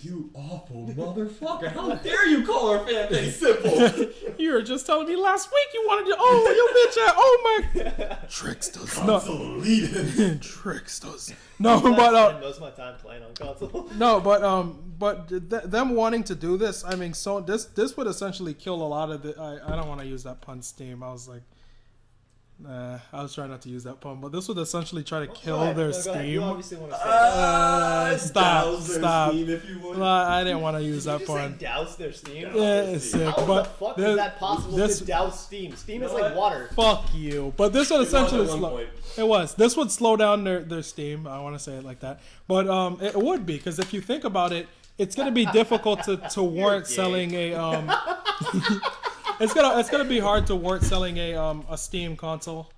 You awful motherfucker! How dare you call our fan base simple? You were just telling me last week you wanted to. Oh, you bitch! Oh my! Tricksters. No. Tricksters. No, but most of my time playing on console. No, but them wanting to do this. I mean, so this would essentially kill a lot of the. I don't want to use that pun. Steam. I was like. I was trying not to use that pun, but this would essentially try to kill their Steam. You obviously want to say stop. Steam if you would. I didn't want to use that pun. Douse their Steam? Yeah, it's sick. How the fuck is that possible to douse Steam? Steam is like water. Fuck you. But this would essentially This would slow down their Steam. I want to say it like that. But it would be, because if you think about it, it's going to be difficult to warrant selling a It's gonna be hard to warrant selling a Steam console,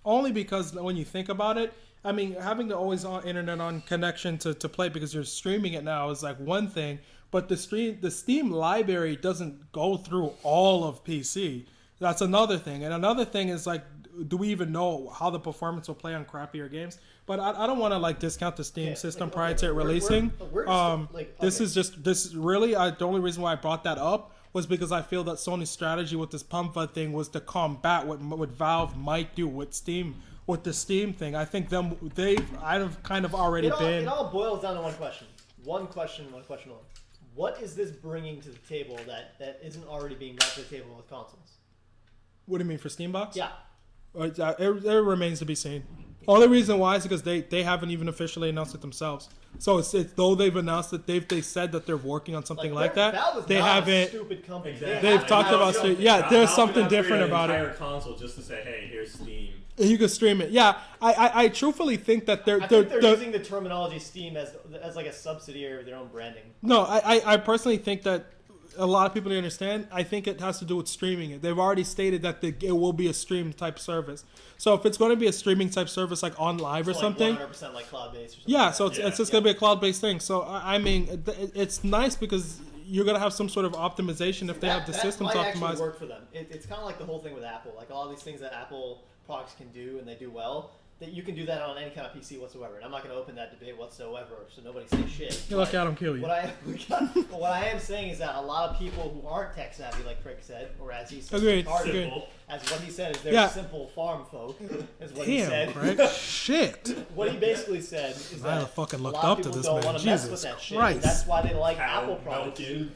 only because when you think about it, I mean, having the always on internet on connection to play because you're streaming it now is like one thing, but the Steam library doesn't go through all of PC. That's another thing, and another thing is like, do we even know how the performance will play on crappier games? But I don't want to like discount the Steam system prior to it releasing. This is really the only reason why I brought that up was because I feel that Sony's strategy with this pump thing was to combat what Valve might do with Steam, with the Steam thing. I think I've kind of already been. It all boils down to one question. One question only. What is this bringing to the table that isn't already being brought to the table with consoles? What do you mean for Steambox? Yeah. It remains to be seen. Only reason why is because they haven't even officially announced it themselves. So it's though they've announced that they said that they're working on something like that. They haven't. A stupid company. Exactly. They've talked about there's something different about it. Entire console just to say, hey, here's Steam. You can stream it. Yeah, I truthfully think that they're using the terminology Steam as like a subsidiary of their own branding. No, I personally think that a lot of people don't understand. I think it has to do with streaming it. They've already stated that it will be a stream type service. So if it's going to be a streaming type service like on live or something, 100% like cloud based. Yeah, so it's just going to be a cloud based thing. So I mean, it's nice because you're going to have some sort of optimization if they have the systems optimized. That might actually work for them. It's kind of like the whole thing with Apple. Like all these things that Apple products can do and they do well. That you can do that on any kind of PC whatsoever, and I'm not going to open that debate whatsoever, so nobody say shit. You're lucky I don't kill you. What I am saying is that a lot of people who aren't tech savvy, like Craig said, or as he said, as what he said is they're simple farm folk, is what he said. Craig. Shit. What he basically said is that fucking a looked lot up of people to this don't man. want to mess with that shit. Christ. That's why they like Apple products. Weed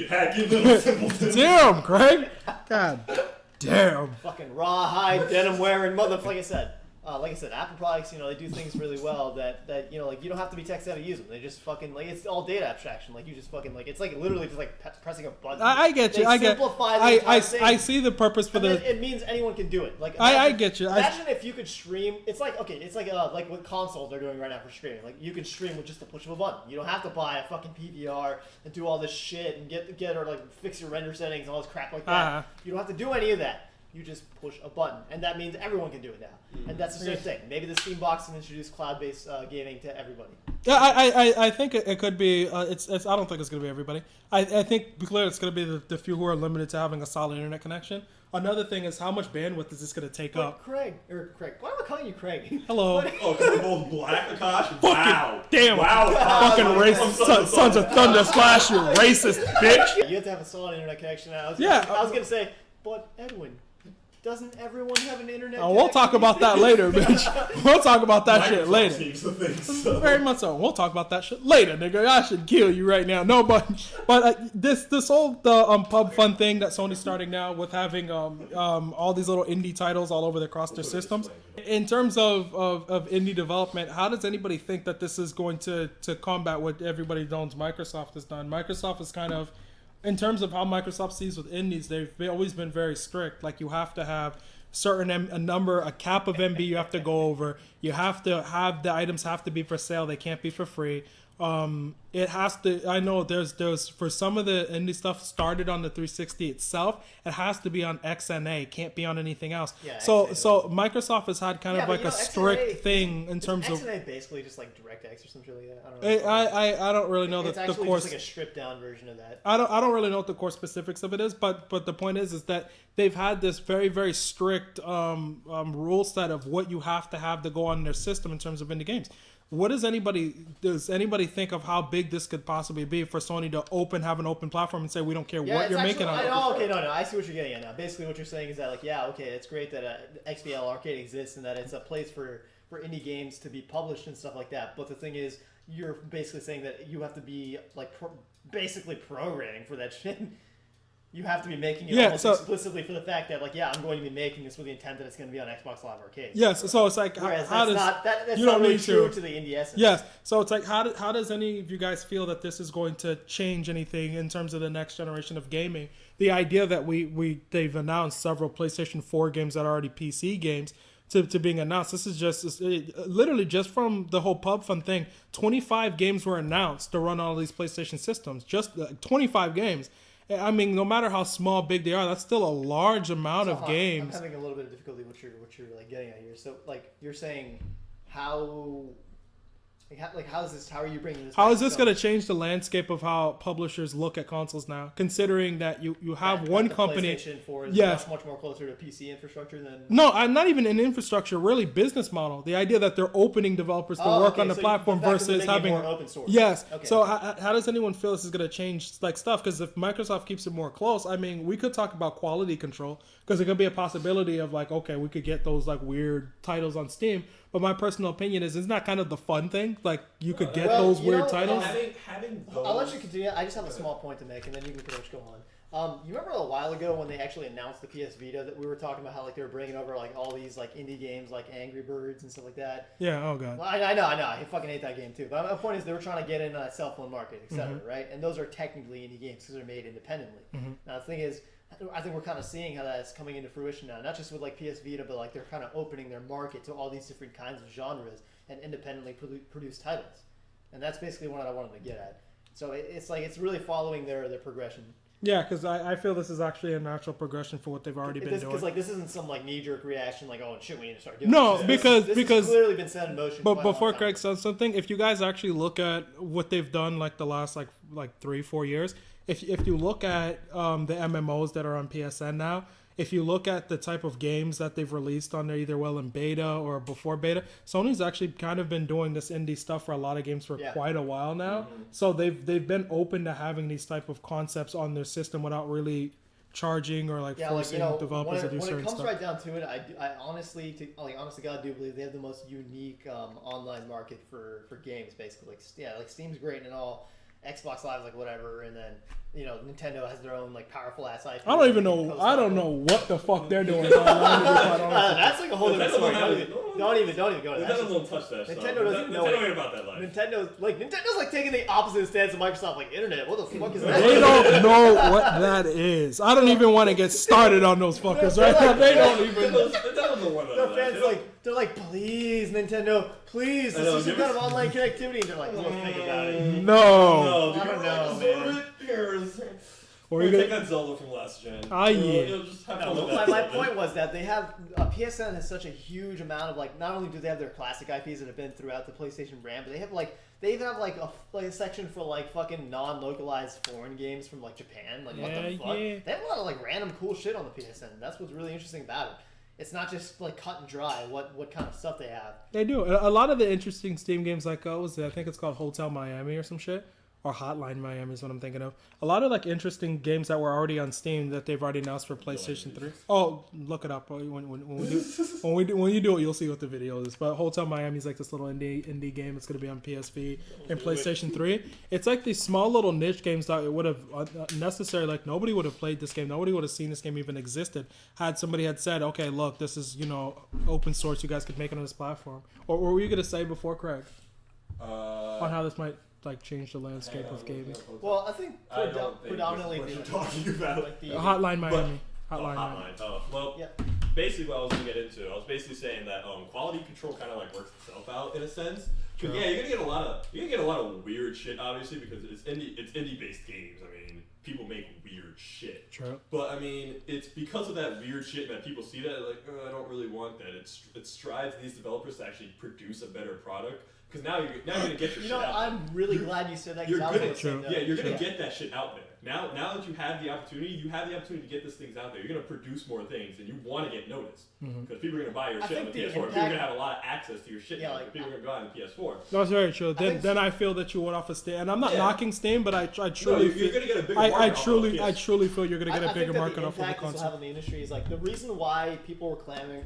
hacking little simpletons. Damn, Craig. God. Damn. Fucking rawhide, denim wearing motherfucker. Like I said, Apple products, they do things really well that like you don't have to be tech savvy to use them. They just fucking like it's all data abstraction. Like you just fucking like it's like literally just like pressing a button. I get you. I see the purpose for it means anyone can do it. Like I get you. Imagine if you could stream. It's like like what consoles are doing right now for streaming. Like you can stream with just the push of a button. You don't have to buy a fucking PVR and do all this shit and get or like fix your render settings and all this crap like that. You don't have to do any of that. You just push a button, and that means everyone can do it now. And that's the same thing. Maybe the Steam box can introduce cloud-based gaming to everybody. Yeah, I think it could be. I don't think it's going to be everybody. I think clearly it's going to be the few who are limited to having a solid internet connection. Another thing is how much bandwidth is this going to take up? Craig. Why am I calling you Craig? Hello. Oh, because they're both black, Akash? Wow. Damn. Wow. Fucking racist. Sons of Thunder Slash, you racist bitch. You have to have a solid internet connection. I was going to say, but Edwin, doesn't everyone have an internet connection? We'll talk about that later, bitch. We'll talk about that shit later. Very much so. We'll talk about that shit later, nigga. I should kill you right now. No, but this whole pub fun thing that Sony's starting now with having all these little indie titles all over across their systems. In terms of indie development, how does anybody think that this is going to combat what everybody knows Microsoft has done? Microsoft is kind of, in terms of how Microsoft sees with indies, they've always been very strict. Like, you have to have a cap of MB you have to go over. You have to have the items have to be for sale. They can't be for free. It has to. I know there's for some of the indie stuff started on the 360 itself. It has to be on XNA. It can't be on anything else. Yeah, so Microsoft has had kind of like a strict thing in terms of XNA basically just like DirectX or something like that. I don't really know it's the actually core. Just like a stripped down version of that. I don't really know what the core specifics of it is, but the point is that they've had this very, very strict rule set of what you have to go on their system in terms of indie games. Does anybody think of how big this could possibly be for Sony to have an open platform and say we don't care what you're making on it? I see what you're getting at now. Basically, what you're saying is that it's great that XBL Arcade exists and that it's a place for indie games to be published and stuff like that. But the thing is, you're basically saying that you have to be basically programming for that shit. You have to be making it almost explicitly for the fact that, I'm going to be making this with the intent that it's going to be on Xbox Live Arcade. Yes, so it's like, that's not really true to the indie essence. Yes, so it's like, how does any of you guys feel that this is going to change anything in terms of the next generation of gaming? The idea that they've announced several PlayStation 4 games that are already PC games to being announced. This is literally just from the whole pub fun thing. 25 games were announced to run all these PlayStation systems. Just 25 games. I mean, no matter how small, big they are, that's still a large amount of games. I'm having a little bit of difficulty what you're getting at here. So you're saying how is this? How are you bringing this? How is this going to change the landscape of how publishers look at consoles now? Considering that you have one company. PlayStation 4 is much more closer to PC infrastructure than. No, I'm not even an infrastructure. Really, business model. The idea that they're opening developers to work on the platform versus having more open source. Yes. Okay. So how does anyone feel this is going to change stuff? Because if Microsoft keeps it more close, I mean, we could talk about quality control because it could be a possibility of we could get those weird titles on Steam. But my personal opinion is, isn't that kind of the fun thing? You could get those weird titles. Having those... I'll let you continue. I just have a small point to make, and then you can pretty much go on. You remember a while ago when they actually announced the PS Vita that we were talking about how they were bringing over all these indie games like Angry Birds and stuff like that? Yeah. Oh god. Well, I know. I fucking hate that game too. But my point is they were trying to get in a cell phone market, etc. Right? And those are technically indie games because they're made independently. Now the thing is, I think we're kind of seeing how that's coming into fruition now. Not just with PS Vita, but they're kind of opening their market to all these different kinds of genres and independently produced titles. And that's basically what I wanted to get at. So it's really following their progression. Yeah, because I feel this is actually a natural progression for what they've already been doing. Because this isn't some knee-jerk reaction oh shit, we need to start doing this. No, this has clearly been set in motion. But before Craig says something, if you guys actually look at what they've done the last 3-4 years, if you look at the MMOs that are on PSN now, if you look at the type of games that they've released on there, either in beta or before beta, Sony's actually kind of been doing this indie stuff for a lot of games for quite a while now. So they've been open to having these type of concepts on their system without really charging or forcing developers to do certain stuff. When it comes right down to it, I honestly to God do believe they have the most unique online market for games. Basically, Steam's great and all. Xbox Live whatever, and then Nintendo has their own powerful ass IP. I don't know what the fuck they're doing. That's a whole different story. Don't even go to that. Nintendo don't touch that. Nintendo doesn't know Nintendo ain't about that life. Nintendo's taking the opposite stance of Microsoft. Internet. What the fuck is that? They don't know what that is. I don't even want to get started on those fuckers right now. They don't even. Their fans they're please Nintendo, please. This is some kind of online connectivity. And they're we'll think about it. No. I don't know, man. Or you take that Zelda from last gen. Ah, yeah. You'll just have fun No, with that my Zelda. point was that they have PSN has such a huge amount of like. Not only do they have their classic IPs that have been throughout the PlayStation brand, but they even have like a section for like fucking non-localized foreign games from like Japan. Like what the fuck? Yeah. They have a lot of like random cool shit on the PSN. That's what's really interesting about it. It's not just like cut and dry what kind of stuff they have. They do. A lot of the interesting Steam games like I think it's called Hotel Miami or some shit. Or Hotline Miami is what I'm thinking of. A lot of like interesting games that were already on Steam that they've already announced for PlayStation 3. Oh, look it up. When you do it, you'll see what the video is. But Hotel Miami is like this little indie game. It's going to be on PSP and PlayStation 3. It's like these small little niche games that it would have necessarily, like nobody would have played this game. Nobody would have seen this game even existed had somebody had said, okay, look, this is, open source. You guys could make it on this platform. Or what were you going to say before, Craig? On how this might like change the landscape of gaming. Well, I think predominantly what you're talking about. like the Hotline Miami. Well, yeah. Basically what I was going to get into, I was basically saying that quality control kind of like works itself out in a sense. Cause yeah, you're gonna get a lot of weird shit, obviously, because it's indie based games. I mean, people make weird shit. True. But I mean, it's because of that weird shit that people see that like, I don't really want that. It strives these developers to actually produce a better product. Because now you're gonna get your shit out. I'm really glad you said that. You're gonna you're gonna get that shit out there. Now that you have the opportunity, to get these things out there. You're gonna produce more things, and you want to get noticed because people are gonna buy your shit on the PS4. People are gonna have a lot of access to your shit. Yeah, like people are gonna buy on the PS4. That's very true. Then I feel that you went off of Steam, and I'm not knocking Steam, but I truly you're gonna get a bigger market. I truly feel you're gonna get a bigger market off of the impact this will have console. on the industry is like the reason why people were clamoring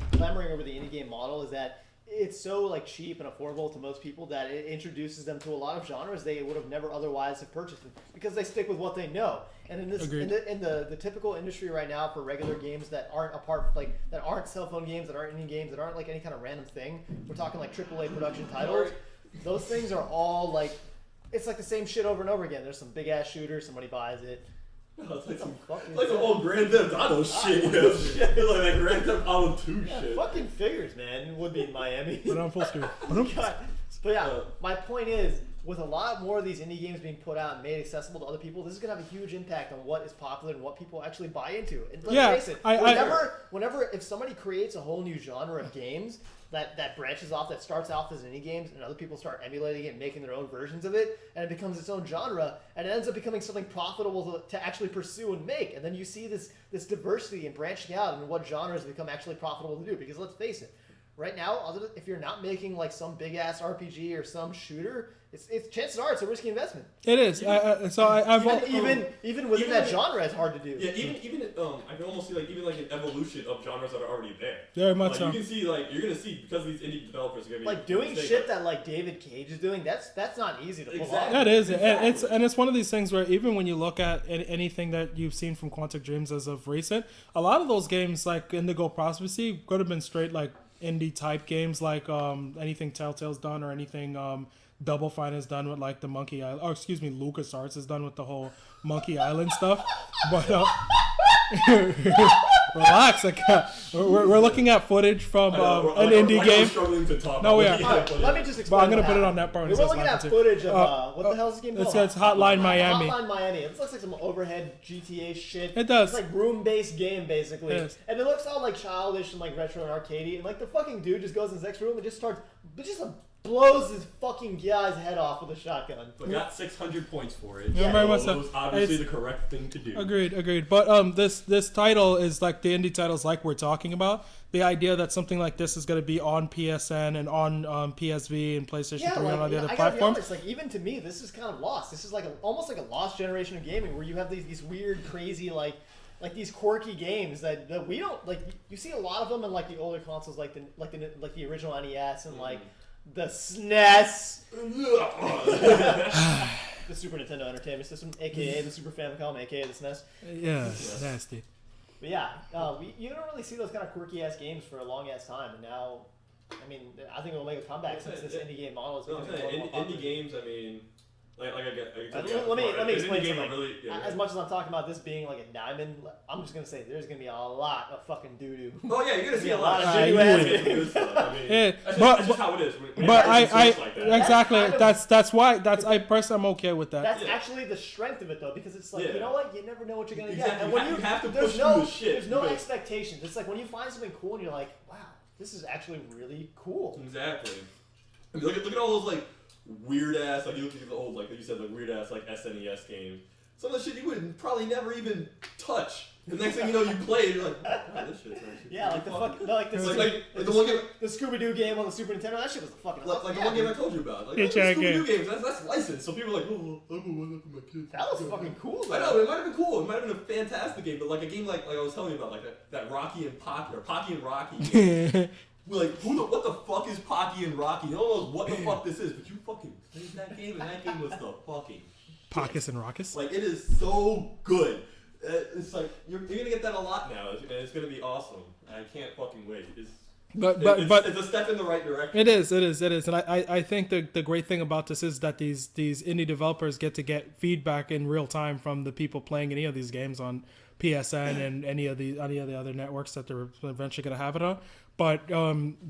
over the indie game model is that it's so like cheap and affordable to most people that it introduces them to a lot of genres they would have never otherwise have purchased because they stick with what they know. And in this, in the typical industry right now for regular games that aren't that aren't cell phone games, that aren't indie games, that aren't like any kind of random thing. We're talking like AAA production titles. Those things are all like it's like the same shit over and over again. There's some big ass shooter, somebody buys it. No, it's like some old Grand Theft Auto shit. It's like that Grand Theft Auto 2 shit. Fucking figures, man. It would be in Miami. But I'm full screen. But yeah, my point is, with a lot more of these indie games being put out and made accessible to other people, this is going to have a huge impact on what is popular and what people actually buy into. And let's face it, whenever if somebody creates a whole new genre of games that branches off, that starts off as indie games, and other people start emulating it and making their own versions of it, and it becomes its own genre, and it ends up becoming something profitable to actually pursue and make. And then you see this diversity and branching out and what genres become actually profitable to do. Because let's face it, right now, if you're not making like some big ass RPG or some shooter, it's chances are it's a risky investment. It is. Even within that genre, it's hard to do. Yeah, even I can almost see like an evolution of genres that are already there. Very much so. You can see you're gonna see because these indie developers are gonna be like doing shit that like David Cage is doing. That's not easy to pull off. That is, and it's one of these things where even when you look at anything that you've seen from Quantic Dreams as of recent, a lot of those games like Indigo Prophecy could have been straight like indie type games, like anything Telltale's done or anything Double Fine has done with like the Monkey Island, or excuse me, LucasArts has done with the whole Monkey Island stuff. But relax, we're looking at footage from an indie game. No, we are. Let me just explain. But I'm gonna put it on that part. We're looking at footage of what the hell is this game called? It's Hotline Miami. Hotline Miami. It looks like some overhead GTA shit. It does. It's like room-based game basically, and it looks all like childish and like retro and arcadey. And like the fucking dude just goes in his next room and just blows his fucking guy's head off with a shotgun. But got 600 points for it. Yeah, very much so. It was obviously the correct thing to do. Agreed. But this title is like the indie titles like we're talking about. The idea that something like this is going to be on PSN and on PSV and PlayStation 3 and all the other platforms. Honest, like even to me, this is kind of lost. This is like almost like a lost generation of gaming where you have these weird, crazy like these quirky games that we don't like. You see a lot of them in like the older consoles, like the original NES and like the SNES, the Super Nintendo Entertainment System, aka the Super Famicom, aka the SNES. Yeah, nasty. But yeah, you don't really see those kind of quirky ass games for a long ass time, and now, I mean, I think it'll make a comeback since this indie game model is becoming more indie games. I mean, Let me explain something. Really, as much as I'm talking about this being like a diamond, I'm just gonna say there's gonna be a lot of fucking doo doo. Oh yeah, you're gonna see a lot of doo doo. That's just how it is. But exactly. That's why. I personally am okay with that. That's actually the strength of it though, because it's like you know what, you never know what you're gonna get, and when you have to push through the shit, there's no expectations. It's like when you find something cool and you're like, wow, this is actually really cool. Exactly. I mean, look at all those like weird ass, like you look at the old, like you said, like weird ass like SNES games. Some of the shit you would probably never even touch. The next thing you know, you play it, you're like, oh, this shit's actually like the fuck, the Scooby Doo game on the Super Nintendo. That shit was fucking like the one game I told you about. Like Scooby Doo games, that's licensed. So people are like, oh, I'm gonna want that for my kids. That was fucking cool. Though. I know it might have been cool. It might have been a fantastic game, but like a game like I was telling you about, like that Rocky and Pocky or Pocky and Rocky game. Like, what the fuck is Pocky and Rocky? No one knows what the fuck this is, but you fucking played that game, and that game was the fucking Pockets and Rockets. Like, it is so good. It's like, you're gonna get that a lot now, and it's gonna be awesome. I can't fucking wait. It's a step in the right direction. It is, and I think the great thing about this is that these indie developers get to get feedback in real time from the people playing any of these games on PSN and any of the other networks that they're eventually going to have it on. But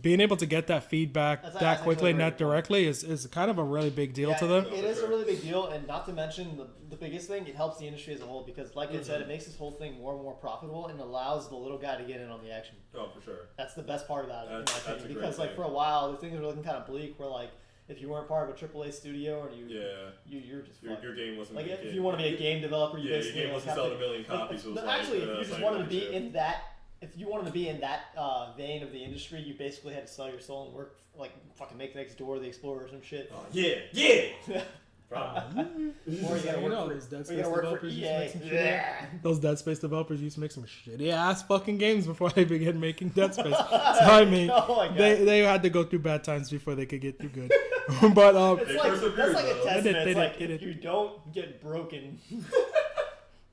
being able to get that feedback that quickly and that directly is kind of a really big deal to them. It is a really big deal, and not to mention the biggest thing, it helps the industry as a whole because, like I said, it makes this whole thing more and more profitable and allows the little guy to get in on the action. Oh, for sure. That's the best part about it, in my opinion. Because, like, for a while, the things were looking kind of bleak where, like, if you weren't part of a AAA studio or you're just fucked. Your game wasn't like if you want to be a game developer, you basically your game wasn't selling a million copies. Actually, if you just wanted to be in that. If you wanted to be in that vein of the industry, you basically had to sell your soul and work, like, fucking make next door, the Explorer or some shit. Oh, yeah! Or you gotta work for EA. Those Dead Space developers used to make some shitty ass fucking games before they began making Dead Space. So I mean, they had to go through bad times before they could get thugh good. But that's like a testament. It's like if you don't get broken,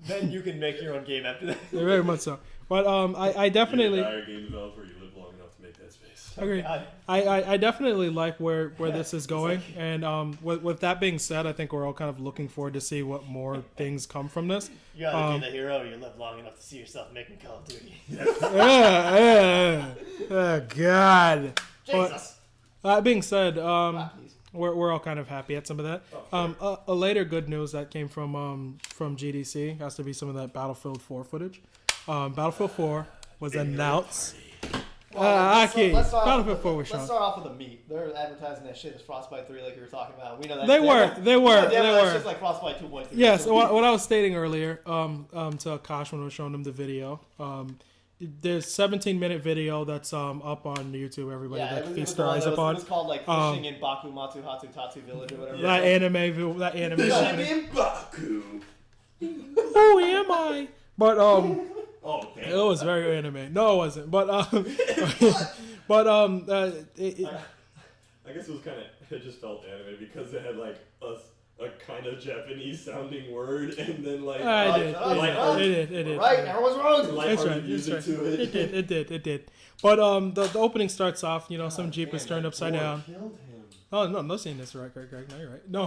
then you can make your own game after that. Very much so. But I definitely. You're a game developer. You live long enough to make Dead Space. Agree. I definitely like where this is going, and with that being said, I think we're all kind of looking forward to see what more things come from this. You gotta be the hero. You live long enough to see yourself making Call of Duty. Oh God. Jesus. But, that being said, we're all kind of happy at some of that. Oh, sure. A later good news that came from GDC has to be some of that Battlefield 4 footage. Battlefield 4 was announced. Let's start off with the meat. They're advertising that shit as Frostbite 3 like you were talking about. We know that. They were. It's just like Frostbite 2.3. Yes, what I was stating earlier to Akash when I was showing him the video. There's 17-minute video that's up on YouTube. Everybody that feast their eyes upon. It was called like fishing in Baku Matsu Hatsu Tatsu Village or whatever. That anime. Fishing in Baku. Who am I? But okay. It was very anime. No, it wasn't. But I guess it just felt anime because it had like a kind of Japanese sounding word and then like it did. Right, everyone's wrong. Lighthearted music to it. It did. But the opening starts off, some Jeep is turned upside down. Killed him. Oh no, I'm not seeing this right, Greg. No, you're right. No,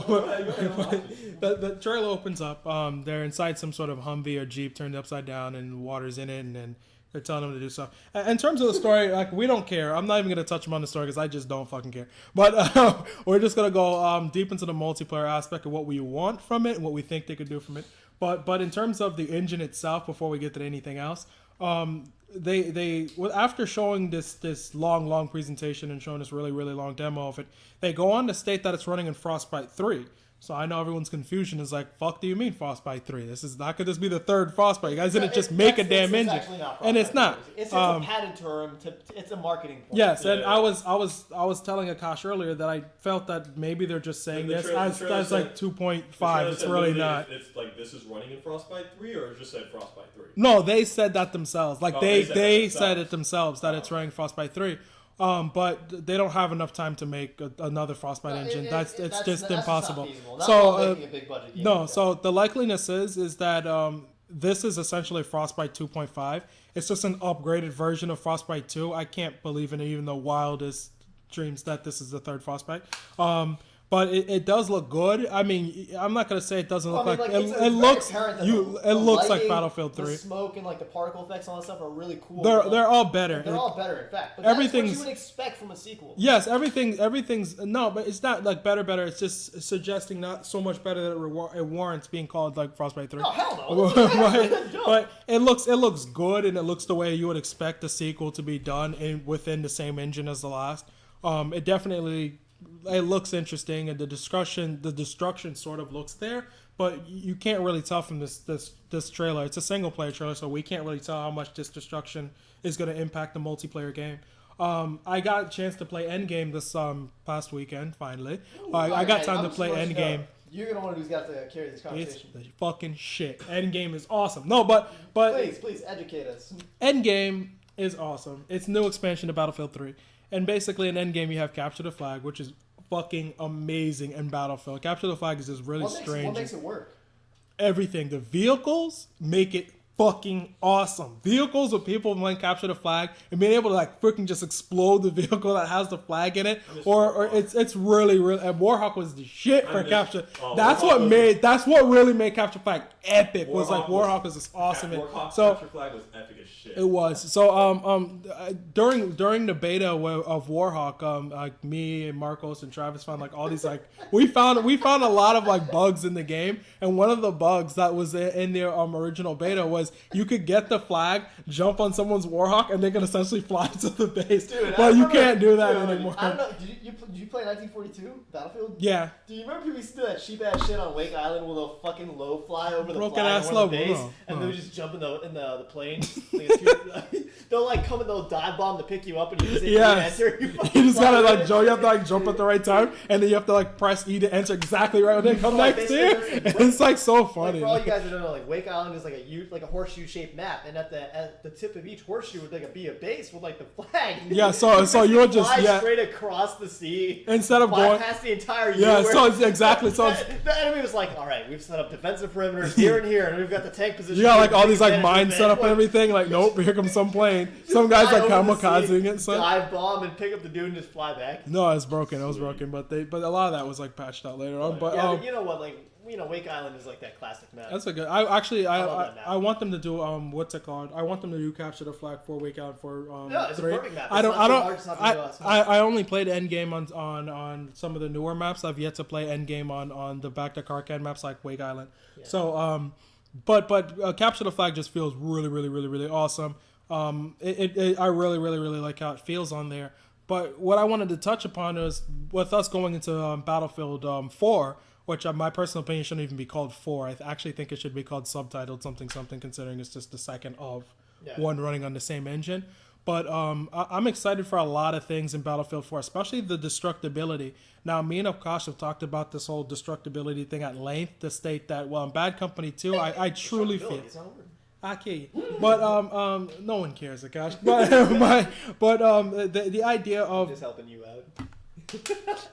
the trailer opens up. They're inside some sort of Humvee or Jeep turned upside down, and water's in it, and then they're telling them to do stuff. In terms of the story, like we don't care. I'm not even gonna touch them on the story because I just don't fucking care. But we're just gonna go deep into the multiplayer aspect of what we want from it and what we think they could do from it. But in terms of the engine itself, before we get to anything else, they after showing this long presentation and showing this really long demo of it, they go on to state that it's running in Frostbite 3. So I know everyone's confusion is like, fuck do you mean Frostbite 3? This is not, could this be the third Frostbite? You guys didn't just make a damn engine. And it's not. It's a patent term. It's a marketing point. Yes, and I was telling Akash earlier that I felt that maybe they're just saying this as like 2.5. It's really not. It's like this is running in Frostbite 3 or it just said Frostbite 3? No, they said that themselves. Like they said it themselves that it's running Frostbite 3. But they don't have enough time to make another Frostbite engine. That's just impossible. So so the likeliness is that this is essentially Frostbite 2.5. It's just an upgraded version of Frostbite 2. I can't believe in it, even the wildest dreams that this is the third Frostbite. But it does look good. I mean, I'm not gonna say it doesn't look Well, I mean, like it looks it looks like Battlefield 3. The smoke and like the particle effects and all that stuff are really cool. They're all better. They're all better, in fact. But Everything's that's what you would expect from a sequel. Yes, everything's no, but it's not like better. It's just suggesting not so much better that it warrants being called like Frostbite 3. Oh hell no! But it looks good, and it looks the way you would expect a sequel to be done within the same engine as the last. It definitely. It looks interesting, and the destruction sort of looks there, but you can't really tell from this trailer. It's a single player trailer, so we can't really tell how much this destruction is going to impact the multiplayer game. I got a chance to play Endgame this past weekend. Finally, I got time to play Endgame. You're gonna want who's got to carry this conversation. It's the fucking shit. Endgame is awesome. No, but please educate us. Endgame is awesome. It's new expansion to Battlefield 3. And basically in Endgame you have Capture the Flag, which is fucking amazing in Battlefield. Capture the Flag is just really strange. What makes it work? Everything. The vehicles make it fucking awesome. Vehicles with people playing Capture the Flag and being able to like freaking just explode the vehicle that has the flag in it, or it's really and Warhawk was the shit for Capture. That's what really made Capture Flag epic. Warhawk was just awesome. Capture Flag was epic as shit. It was. So during the beta of Warhawk, like me and Marcos and Travis found like all these like we found a lot of like bugs in the game, and one of the bugs that was in their original beta was you could get the flag, jump on someone's Warhawk, and they can essentially fly to the base. Dude, but you can't do that anymore. I don't know. Did you play 1942 Battlefield? Yeah. Do you remember people used to do that cheap ass shit on Wake Island where they'll fucking low fly over the Broken flag ass on low, the base, and they'll just jump in the plane? They'll like come and they'll dive bomb to pick you up, and you just enter. You just gotta like you have to like jump at the right time, and then you have to like press E to enter exactly right when they come next to you. It's like so funny. Like, for all you guys that don't know, like Wake Island is like a horseshoe shaped map, and at the tip of each horseshoe would be a base with like the flag. Yeah, so you're just fly straight across the sea instead of going past the entire universe. Yeah, so it's exactly the enemy was like, all right, we've set up defensive perimeters here and here, and we've got the tank position. You got like all these like mines set up and everything. Like, nope, here comes some plane. Some guys like kamikazing it. So dive bomb and pick up the dude and just fly back. No, it's broken. It was broken, but a lot of that was like patched out later on. But yeah, you know what, like. Wake Island is like that classic map. That's a good. I want them to do what's it called? I want them to do Capture the Flag for Wake Island for no, it's 3. A perfect map. I only played Endgame on some of the newer maps. I've yet to play Endgame on the back to Karkan maps like Wake Island. Yeah. So but Capture the Flag just feels really awesome. I really like how it feels on there. But what I wanted to touch upon is with us going into Battlefield 4. Which, my personal opinion, shouldn't even be called 4. I actually think it should be called subtitled something, considering it's just the second of one running on the same engine. But I'm excited for a lot of things in Battlefield 4, especially the destructibility. Now, me and Akash have talked about this whole destructibility thing at length to state that, well, in Bad Company 2, I truly feel... I kill you. But no one cares, Akash. But the idea of... Just helping you out.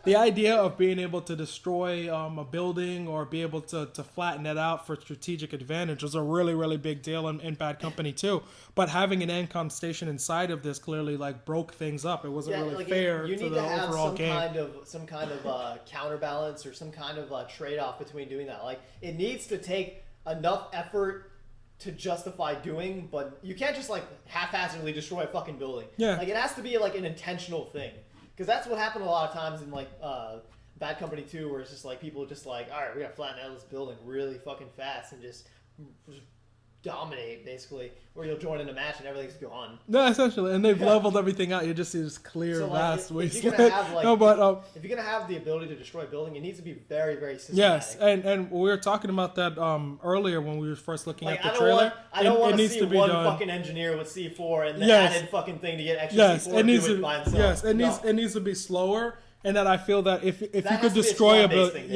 The idea of being able to destroy a building or be able to flatten it out for strategic advantage was a really big deal in Bad Company 2. But having an Encom station inside of this clearly like broke things up. It wasn't really fair to the overall game. You need to have some kind of counterbalance or some kind of trade-off between doing that. Like it needs to take enough effort to justify doing, but you can't just like haphazardly destroy a fucking building. Yeah. Like it has to be like an intentional thing. Because that's what happened a lot of times in like Bad Company 2, where it's just like people just like, all right, we gotta flatten out this building really fucking fast and just dominate basically, or you'll join in a match and everything's gone. No, essentially, and they've leveled everything out. You just see this clear, vast wasteland. If you're gonna have the ability to destroy a building, it needs to be very systematic. Yes, and we were talking about that earlier when we were first looking at the trailer. I don't want to see one fucking engineer with C4 and the added fucking thing to get extra C4 to do it by himself. Yes, it needs to be slower. And that I feel that if you could destroy a building,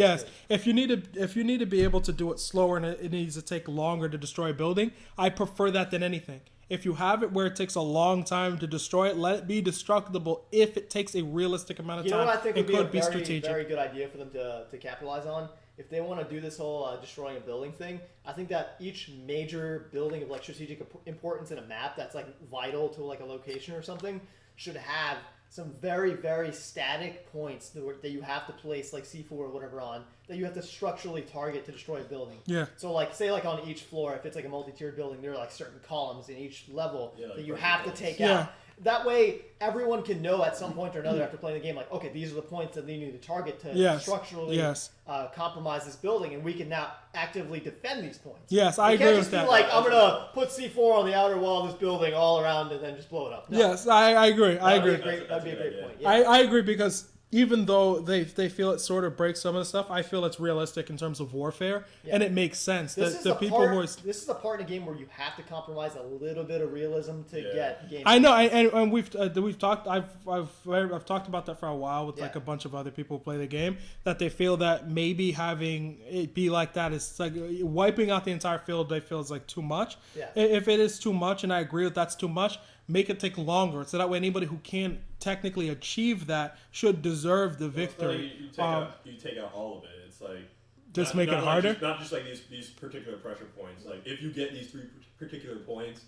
if you need to be able to do it slower and it needs to take longer to destroy a building, I prefer that than anything. If you have it where it takes a long time to destroy it, let it be destructible. If it takes a realistic amount of time, you know what I think would could be a strategic. very good idea for them to capitalize on? If they want to do this whole destroying a building thing, I think that each major building of like strategic importance in a map that's like vital to like a location or something, should have some very, very static points that you have to place like C4 or whatever on, that you have to structurally target to destroy a building. Yeah. So like, say like on each floor, if it's like a multi-tiered building, there are like certain columns in each level like that you have to take Yeah. out. That way, everyone can know at some point or another after playing the game, like, okay, these are the points that they need to target to structurally compromise this building, and we can now actively defend these points. Yes, I agree with that. You can't just be like, I'm going to put C4 on the outer wall of this building all around and then just blow it up. No. Yes, I agree. I agree. That'd be a great point. Yeah. I agree because even though they feel it sort of breaks some of the stuff, I feel it's realistic in terms of warfare, and it makes sense. This is the part in a game where you have to compromise a little bit of realism to get game. I know, and we've talked. I've talked about that for a while with like a bunch of other people who play the game, that they feel that maybe having it be like that is like wiping out the entire field. They feel is like too much. Yeah. If it is too much, and I agree with that's too much, make it take longer, so that way anybody who can't technically achieve that should deserve the victory. You take out all of it. It's like just make it harder. Not just like these particular pressure points. Like if you get these 3 particular points,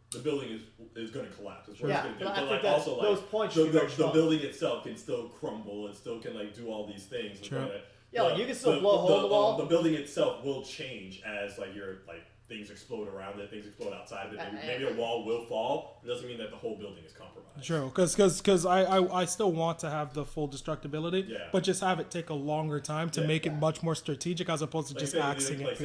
the building is going to collapse. It's what it's going to do. But like also like those points the building itself can still crumble. It still can like do all these things. True. Like you can still blow a hole in the wall. The building itself will change as like your things explode around it, things explode outside of it. Maybe a wall will fall. It doesn't mean that the whole building is compromised. True, because I still want to have the full destructibility, but just have it take a longer time to make it much more strategic as opposed to just axing it.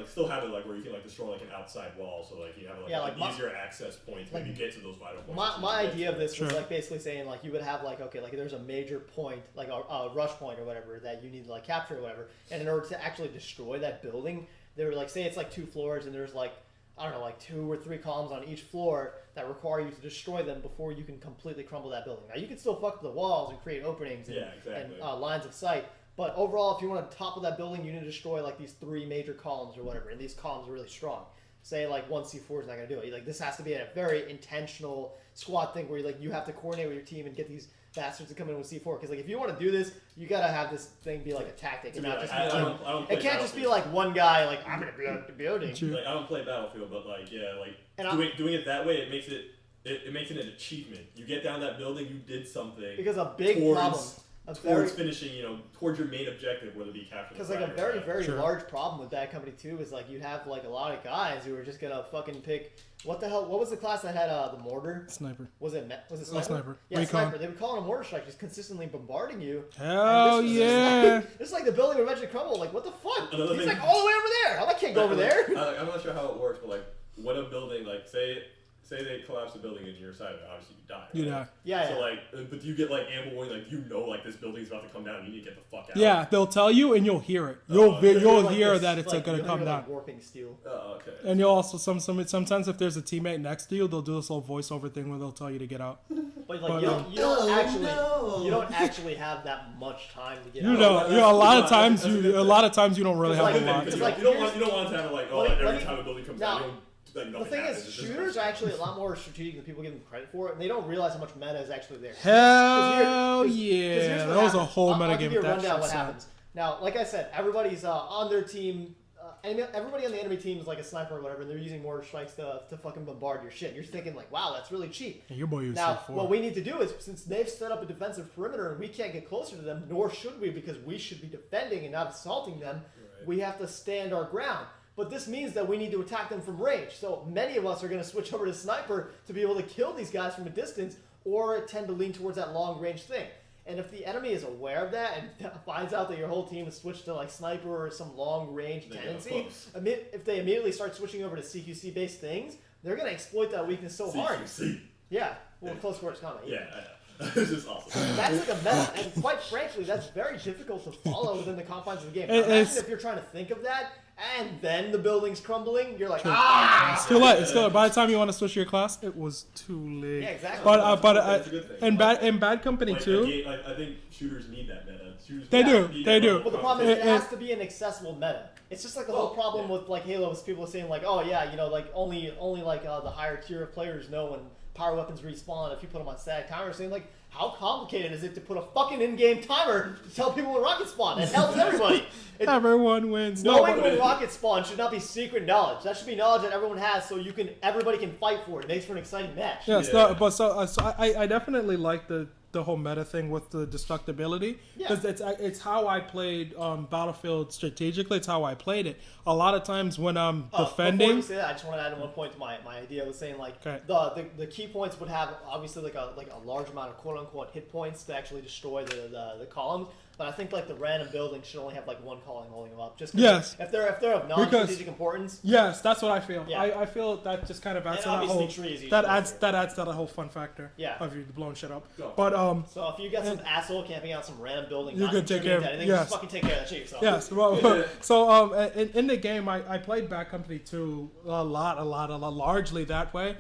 Still have it like where you can like destroy like an outside wall, so like you have like an easier access points when you get to those vital points. My idea of this was like basically saying like you would have like there's a major point like a rush point or whatever that you need to like capture or whatever, and in order to actually destroy that building, they were like, say it's like 2 floors and there's like, I don't know, like 2 or 3 columns on each floor that require you to destroy them before you can completely crumble that building. Now you can still fuck up the walls and create openings and lines of sight, but overall if you want to topple that building, you need to destroy like these 3 major columns or whatever, and these columns are really strong. Say like 1 C4 is not going to do it. Like this has to be a very intentional squad thing where you have to coordinate with your team and get these bastards to come in with C4, because like if you want to do this, you gotta have this thing be like a tactic and not just it can't just be like one guy like I'm gonna blow up the building. Like I don't play Battlefield, but like doing it that way, it makes it an achievement. You get down that building, you did something. Because a big problem towards finishing, towards your main objective, whether it be capturing. Because like a very, very large problem with Bad Company 2 is like you have like a lot of guys who are just gonna fucking pick. What the hell? What was the class that had the mortar? Sniper. Was it sniper? Sniper. Yeah, Recon. Sniper. They would call it a mortar strike, just consistently bombarding you. Hell yeah! It's like the building would eventually crumble. Like what the fuck? He's like all the way over there. I can't go over there. I'm not sure how it works, but like when a building, like say they collapse the building into your side, obviously you die. Right? You die. Yeah. So like, but do you get like ammo warning? Like like this building's about to come down. You need to get the fuck out. Yeah, they'll tell you, and you'll hear it. You'll hear that it's like, gonna come down. Warping steel. Oh, okay. And you'll also sometimes if there's a teammate next to you, they'll do this little voiceover thing where they'll tell you to get out. But like you don't actually have that much time to get out. A lot of times you don't really have a lot. You don't want to have it like every time a building comes down. The thing is, shooters are actually a lot more strategic than people give them credit for, and they don't realize how much meta is actually there. Hell yeah! That was a whole meta game. I'll give you a rundown what happens. Now, like I said, everybody's on their team. Everybody on the enemy team is like a sniper or whatever, and they're using mortar strikes to fucking bombard your shit. You're thinking like, wow, that's really cheap. And your boy used now, C4. what we need to do is, since they've set up a defensive perimeter and we can't get closer to them, nor should we, because we should be defending and not assaulting them, we have to stand our ground. But this means that we need to attack them from range. So many of us are going to switch over to sniper to be able to kill these guys from a distance, or tend to lean towards that long range thing. And if the enemy is aware of that and finds out that your whole team has switched to like sniper or some long range tendency, if they immediately start switching over to CQC based things, they're going to exploit that weakness so hard. Yeah, well, close quarters combat. Yeah. This is awesome. That's like a meta, and quite frankly, that's very difficult to follow within the confines of the game. Imagine if you're trying to think of that, and then the building's crumbling, you're like, It's too late. It's too late. By the time you want to switch your class, it was too late. Yeah, exactly. But in Bad Company 2, I think shooters need that meta. They do. Well, the problem is it has to be an accessible meta. It's just like the whole problem with like Halo is people are saying like, oh yeah, like only like the higher tier of players know power weapons respawn if you put them on static timers. Saying like, how complicated is it to put a fucking in-game timer to tell people when rockets spawn? That helps everybody. Everyone wins. Knowing when rockets spawn should not be secret knowledge. That should be knowledge that everyone has, so everybody can fight for it. It makes for an exciting match. Yes, no, but I definitely like the whole meta thing with the destructibility, because it's how I played Battlefield strategically. It's how I played it. A lot of times when I'm defending. Before you say that, I just want to add one point to my idea. I was saying like the key points would have obviously like a large amount of quote unquote hit points to actually destroy the columns. But I think like the random buildings should only have like one column holding them up. Just if they're of non-strategic importance. Yes, that's what I feel. Yeah. I feel that just kind of adds to that whole trees. That adds to that whole fun factor. Yeah. Of you blowing shit up. Go. But so if you get some asshole camping out some random building, you could take care of anything, yes. just fucking take care of that shit yourself. Yes. Well, so in the game I played Bad Company 2 a lot, largely that way.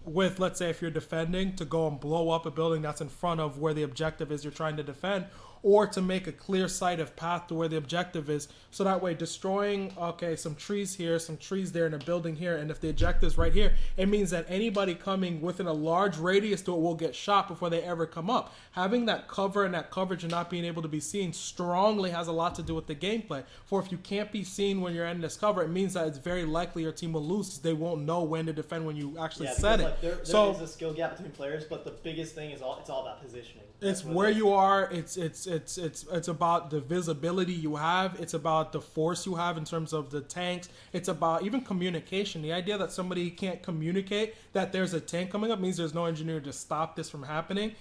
With, let's say, if you're defending, to go and blow up a building that's in front of where the objective is you're trying to defend, or to make a clear sight of path to where the objective is. So that way, destroying, some trees here, some trees there, and a building here, and if the objective is right here, it means that anybody coming within a large radius to it will get shot before they ever come up. Having that cover and that coverage and not being able to be seen strongly has a lot to do with the gameplay. For if you can't be seen when you're in this cover, it means that it's very likely your team will lose because they won't know when to defend when you actually set it. Like, there is a skill gap between players, but the biggest thing is it's all about positioning. It's where you are. It's about the visibility you have. It's about the force you have in terms of the tanks. It's about even communication. The idea that somebody can't communicate that there's a tank coming up means there's no engineer to stop this from happening.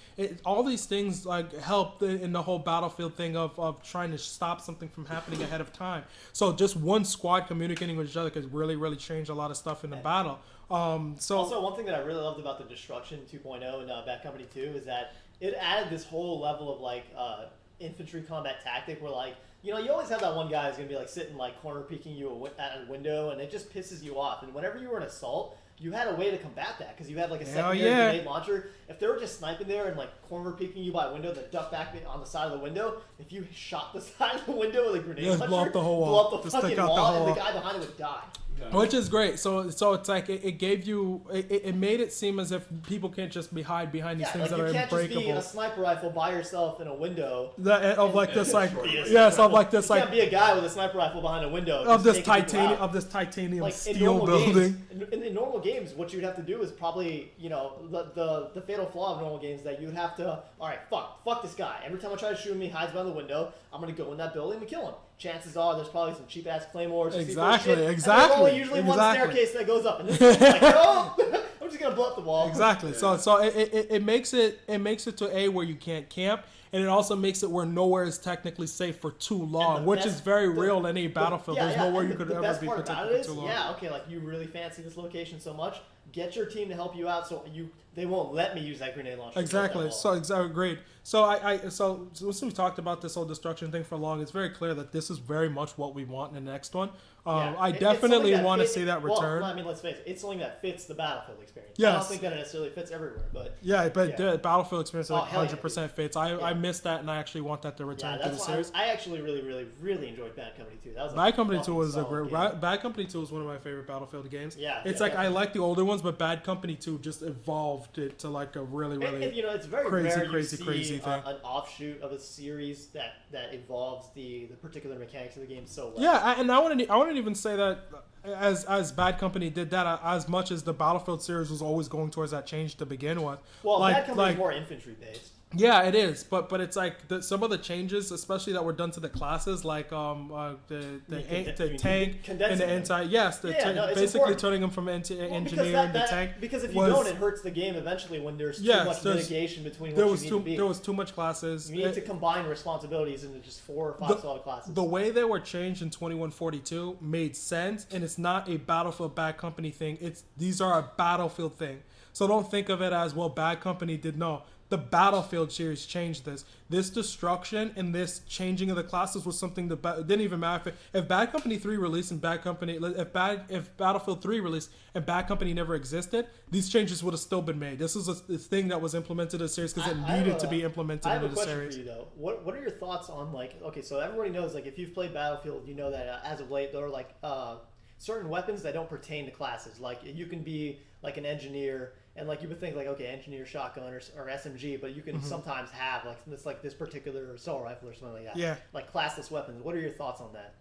All these things like help in the whole Battlefield thing of trying to stop something from happening ahead of time. So just one squad communicating with each other could really change a lot of stuff in the battle. Also, one thing that I really loved about the Destruction 2.0 and Bad Company 2 is that it added this whole level of like infantry combat tactic where like, you always have that one guy who's going to be like sitting like corner peeking you at a window, and it just pisses you off. And whenever you were in assault, you had a way to combat that because you had like a secondary grenade launcher. If they were just sniping there and like corner peeking you by a window, then duck back on the side of the window, if you shot the side of the window with a grenade launcher, blow up the whole wall, blow up the fucking wall, and the guy behind it would die. Which is great. So it's like it gave you it made it seem as if people can't just hide behind these things that are unbreakable. You can't just be in a sniper rifle by yourself in a window. You can't be a guy with a sniper rifle behind a window of this titanium like, steel building. In normal games, what you'd have to do is probably the fatal flaw of normal games that you'd have to fuck this guy. Every time I try to shoot him, he hides behind the window. I'm gonna go in that building and kill him. Chances are there's probably some cheap ass claymores. Exactly. And there's only usually one staircase that goes up, and this is like, oh, I'm just gonna blow up the wall. Exactly. Yeah. So it makes it to where you can't camp, and it also makes it where nowhere is technically safe for too long, which is very real in any Battlefield. There's nowhere you could ever be protected for too long. Yeah, okay, like you really fancy this location so much, get your team to help you out so they won't let me use that grenade launcher. Exactly. So great. So since we talked about this whole destruction thing for long, it's very clear that this is very much what we want in the next one. I definitely want to see that return. Well, I mean, let's face it, it's something that fits the Battlefield experience. Yes. I don't think that it necessarily fits everywhere, but the Battlefield experience 100% fits. I missed that, and I actually want that to return to the series. I actually really enjoyed Bad Company 2. That was Bad Company 2 was Bad Company 2 was one of my favorite Battlefield games. Yeah, it's like I like the older ones, but Bad Company 2 just evolved it to like a really it's very crazy thing. An offshoot of a series that evolves the particular mechanics of the game so well. Yeah, and I wouldn't even say that as Bad Company did that as much as the Battlefield series was always going towards that change to begin with. Well, Bad Company is more infantry based. Yeah, it is, but it's like some of the changes, especially that were done to the classes, like the tank and the anti. Yes, basically turning them from engineer into tank. Because if you don't, it hurts the game eventually when there's too much mitigation between what you need to be. There was too much classes. You need to combine responsibilities into just 4 or 5 solid classes. The way they were changed in 2142 made sense, and it's not a Battlefield Bad Company thing. These are a Battlefield thing. So don't think of it as, well, Bad Company did no. The Battlefield series changed this. This destruction and this changing of the classes was something that it didn't even matter if Bad Company 3 released and if Battlefield 3 released and Bad Company never existed, these changes would have still been made. This is a thing that was implemented in the series because it needed to be implemented into the series. I have a question for you though. What are your thoughts on so everybody knows if you've played Battlefield, you know that as of late there are certain weapons that don't pertain to classes. Like you can be like an engineer And like you would think like, okay, engineer shotgun or SMG, but you can sometimes have like this particular assault rifle or something like that. Yeah. Like classless weapons. What are your thoughts on that?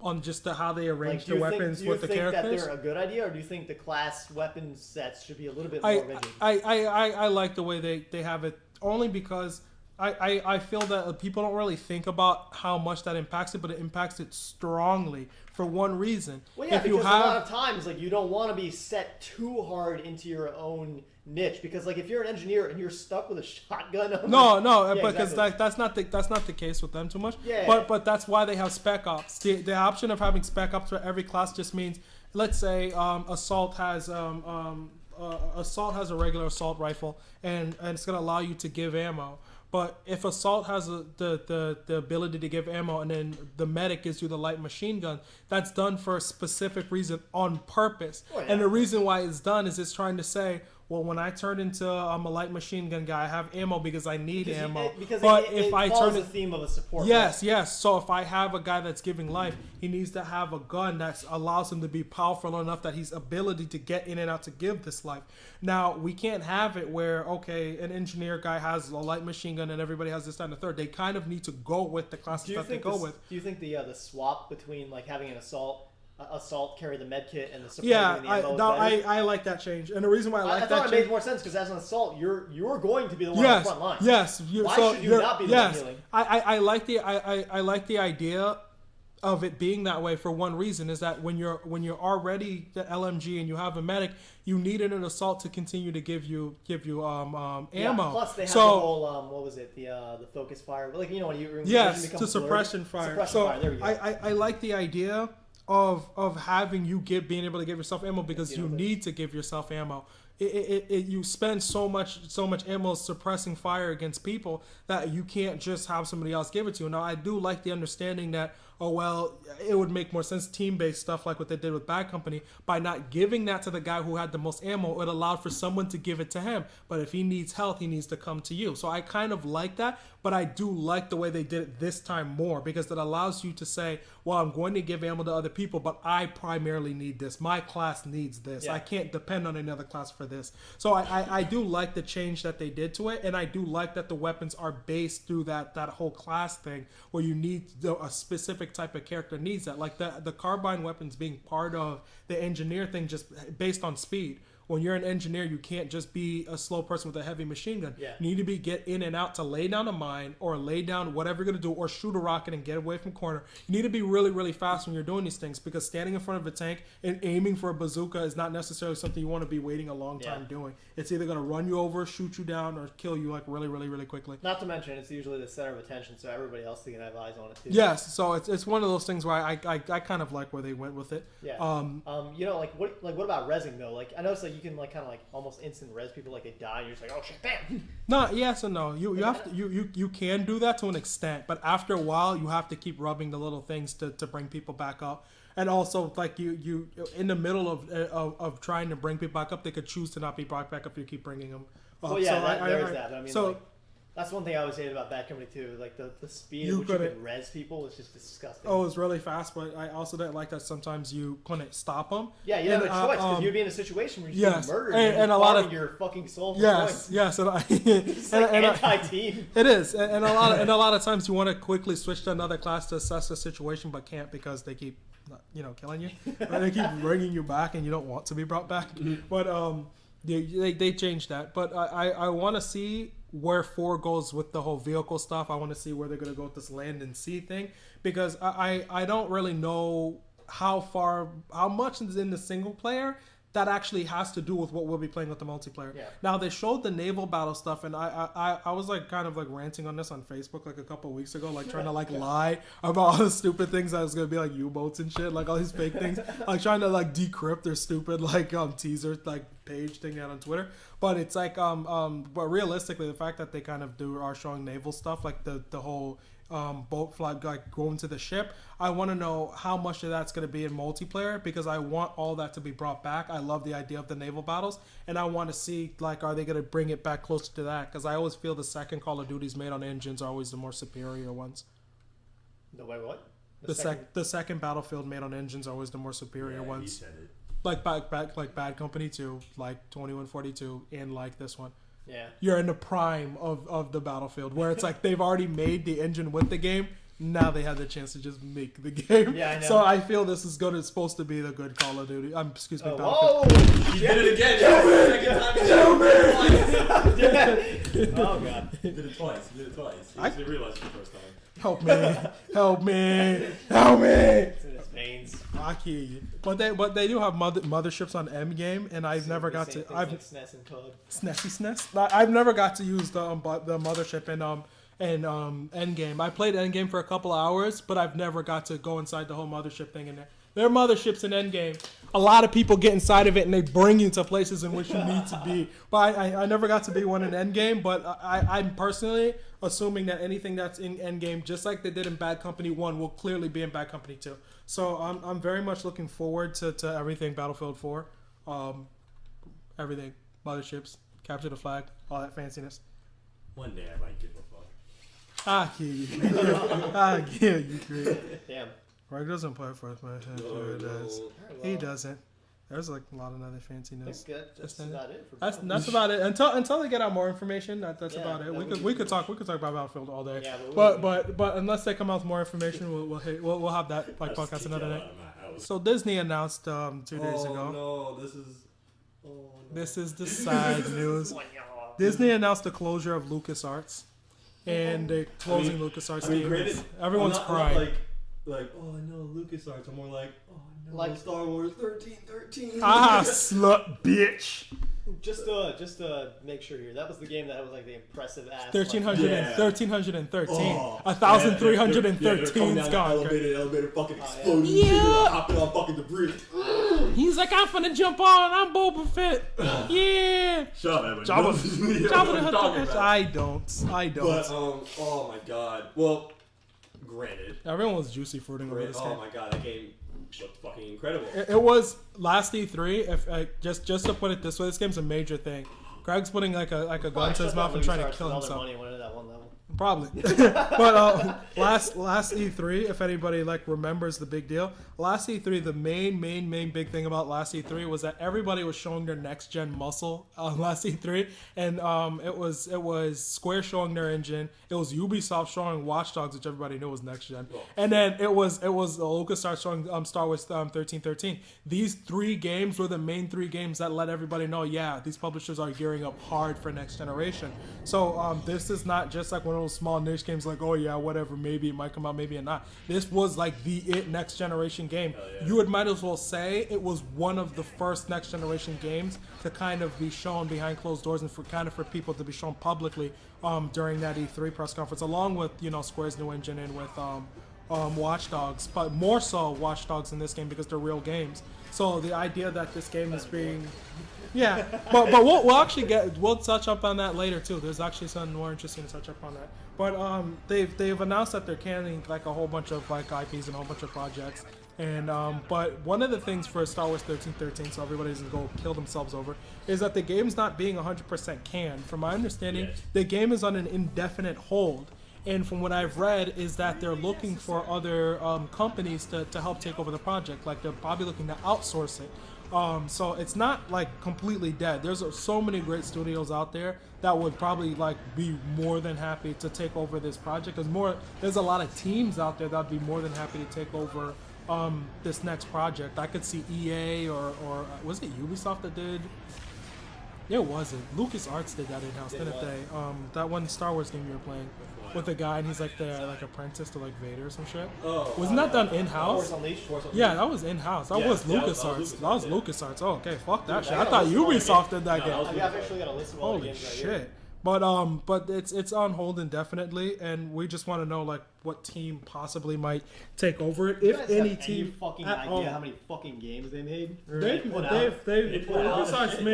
On just how they arrange the weapons with the characters? Do you think that they're a good idea, or do you think the class weapon sets should be a little bit more rigid? I like the way they have it, only because I feel that people don't really think about how much that impacts it, but it impacts it strongly for one reason. Well, yeah, because a lot of times like you don't want to be set too hard into your own niche, because like if you're an engineer and you're stuck with a shotgun, because that's not the case with them too much. Yeah. But that's why they have spec ops. The option of having spec ops for every class just means, let's say assault has a regular assault rifle, and it's going to allow you to give ammo. But if assault has the ability to give ammo, and then the medic gives you the light machine gun, that's done for a specific reason on purpose. Oh, yeah. And the reason why it's done is it's trying to say, well, when I turn into a light machine gun guy, I have ammo because I need ammo. But if I turn the theme of a support. Yes. So if I have a guy that's giving life, he needs to have a gun that allows him to be powerful enough that he's ability to get in and out to give this life. Now, we can't have it where, okay, an engineer guy has a light machine gun and everybody has this, that, and the third. They kind of need to go with the classes that they go with. Do you think the swap between like having an assault carry the med kit and the support the ammo I like that change, and the reason why I thought it made more sense because as an assault you're going to be the one on the front line. Yes. Why should you not be the one healing? I like the idea of it being that way for one reason, is that when you're already the LMG and you have a medic, you need an assault to continue to give you ammo. Plus they have the whole what was it, the focus fire, like when you suppression fire. Fire. There we go. I like the idea of having you being able to give yourself ammo, because you need to give yourself ammo. You spend so much ammo suppressing fire against people that you can't just have somebody else give it to you. Now, I do like the understanding that, it would make more sense team-based stuff like what they did with Bad Company. By not giving that to the guy who had the most ammo, it allowed for someone to give it to him. But if he needs health, he needs to come to you. So I kind of like that, but I do like the way they did it this time more, because it allows you to say, well, I'm going to give ammo to other people, but I primarily need this. My class needs this. I can't depend on another class for this. So I do like the change that they did to it, and I do like that the weapons are based through that whole class thing, where you need a specific type of character needs that. Like the carbine weapons being part of the engineer thing, just based on speed. When you're an engineer, you can't just be a slow person with a heavy machine gun. Yeah. You need to get in and out to lay down a mine or lay down whatever you're going to do, or shoot a rocket and get away from corner. You need to be really, really fast when you're doing these things, because standing in front of a tank and aiming for a bazooka is not necessarily something you want to be waiting a long time doing. It's either going to run you over, shoot you down, or kill you like really, really, really quickly. Not to mention, it's usually the center of attention, so everybody else can have eyes on it too. Yes, so it's one of those things where I kind of like where they went with it. Yeah. What about rezzing though? Like I noticed like you can like kind of like almost instant res people, like they die and you're just like, oh shit, bam. No, yes and no. You have to you can do that to an extent, but after a while you have to keep rubbing the little things to bring people back up. And also, like you in the middle of trying to bring people back up, they could choose to not be brought back up if you keep bringing them up. Well, yeah, there's that. I mean, that's one thing I always hated about Bad Company too. Like the speed at which you could res people is just disgusting. Oh, it's really fast, but I also didn't like that sometimes you couldn't stop them. Yeah, you have a choice because you'd be in a situation where you're getting murdered and a lot of your fucking soul. Yes, it's like anti-team. It is, and a lot of times you want to quickly switch to another class to assess the situation, but can't because they keep killing you. They keep bringing you back, and you don't want to be brought back. But they changed that. But I want to see where 4 goes with the whole vehicle stuff. I want to see where they're going to go with this land and sea thing, because I don't really know how much is in the single player that actually has to do with what we'll be playing with the multiplayer. Yeah. Now, they showed the naval battle stuff, and I was like kind of like ranting on this on Facebook like a couple of weeks ago, like trying to like lie about all the stupid things that was gonna be like U-boats and shit, like all these fake things, like trying to like decrypt their stupid like teaser like page thing out on Twitter. But it's like but realistically, the fact that they kind of are showing naval stuff, like the whole boat flight, like going to the ship, I want to know how much of that's going to be in multiplayer, because I want all that to be brought back. I love the idea of the naval battles, and I want to see like, are they going to bring it back closer to that, because I always feel the second Call of Duties made on engines are always the more superior ones. The way what? The second Battlefield made on engines are always the more superior ones. He said it. like Bad Company 2, like 2142, and like this one. Yeah. You're in the prime of the Battlefield, where it's like they've already made the engine with the game. Now they have the chance to just make the game. Yeah, I know. So I feel this is good. It's supposed to be the good Call of Duty. Excuse me, Battlefield. Battlefield. You did it again. Oh god. You did it twice. You didn't realize it the first time. Help me! Help me! Help me! It's in his veins. I hear you. But they do have motherships on Endgame, and I've never got to. Like SNES and COD. SNES. I've never got to use the mothership in Endgame. I played Endgame for a couple hours, but I've never got to go inside the whole mothership thing in there. There are motherships in Endgame. A lot of people get inside of it and they bring you to places in which you need to be. But I never got to be one in Endgame, but I'm personally assuming that anything that's in Endgame, just like they did in Bad Company 1, will clearly be in Bad Company 2. So I'm very much looking forward to everything Battlefield 4. Everything. Motherships, capture the flag, all that fanciness. One day I might give a fuck. I hear you. I hear you, Chris. Damn. Greg doesn't play first man. Sure does. He doesn't. There's like a lot of other fanciness. That's good. That's about it. That's about it. Until they get out more information, that's about it. We could talk about Battlefield all day. Yeah, but unless they come out with more information, we'll have that like podcast another day. So Disney announced 2 days ago. No, this is. This is the side news. Disney announced the closure of LucasArts, and they're closing LucasArts games. Everyone's crying. Like, oh no, LucasArts. I'm more like, oh no, like Star Wars 1313. Slut bitch. Just to make sure here, that was the game that was like the impressive ass. 1313. 1,313's gone. Elevator fucking exploding. Yeah. Hopping on fucking debris. He's like, I'm finna jump on. I'm Boba Fett. Yeah. Shut up, Jabba the Hutt. I don't. But oh my god. Well. Granted, everyone was juicy fruiting over this game. Oh my god, that game looked fucking incredible. It was last E3. If just to put it this way, this game's a major thing. Greg's putting like a gun to his mouth and trying to kill himself. Money went into that one level. Probably. But last E3, if anybody like remembers the big deal, last E3, the main big thing about last E3 was that everybody was showing their next gen muscle on last E3, and it was Square showing their engine, it was Ubisoft showing Watch Dogs, which everybody knew was next gen, and then it was LucasArts showing Star Wars 1313. These 3 games were the main 3 games that let everybody know, yeah, these publishers are gearing up hard for next generation. So this is not just like one of those small niche games like, oh yeah, whatever, maybe it might come out, maybe it not. This was like the next generation game. Yeah. You might as well say it was one of the first next generation games to kind of be shown behind closed doors and for people to be shown publicly during that E3 press conference, along with Square's new engine and with Watch Dogs, but more so Watch Dogs in this game because they're real games. So the idea that this game is being but we'll touch up on that later too. There's actually something more interesting to touch up on that. But they've announced that they're canceling like a whole bunch of like IPs and a whole bunch of projects. And but one of the things for Star Wars 1313, so everybody doesn't go kill themselves over, is that the game's not being 100% canned. From my understanding, the game is on an indefinite hold. And from what I've read is that they're looking for other companies to help take over the project. Like they're probably looking to outsource it. So it's not like completely dead. There's so many great studios out there that would probably like be more than happy to take over this project. There's a lot of teams out there that'd be more than happy to take over this next project. I could see EA or was it Ubisoft that did? It wasn't. LucasArts did that in-house, didn't they? That one Star Wars game you were playing with a guy and he's like the apprentice to like Vader or some shit. Wasn't that done in-house? Yeah, that was in-house. That was LucasArts. That was LucasArts. Oh, okay, fuck that shit. I thought Ubisoft did that game. I've actually got a list of all the games right here. Holy shit. But it's on hold indefinitely, and we just want to know like what team possibly might take over it, if any team. Fucking idea how many fucking games they made? They've made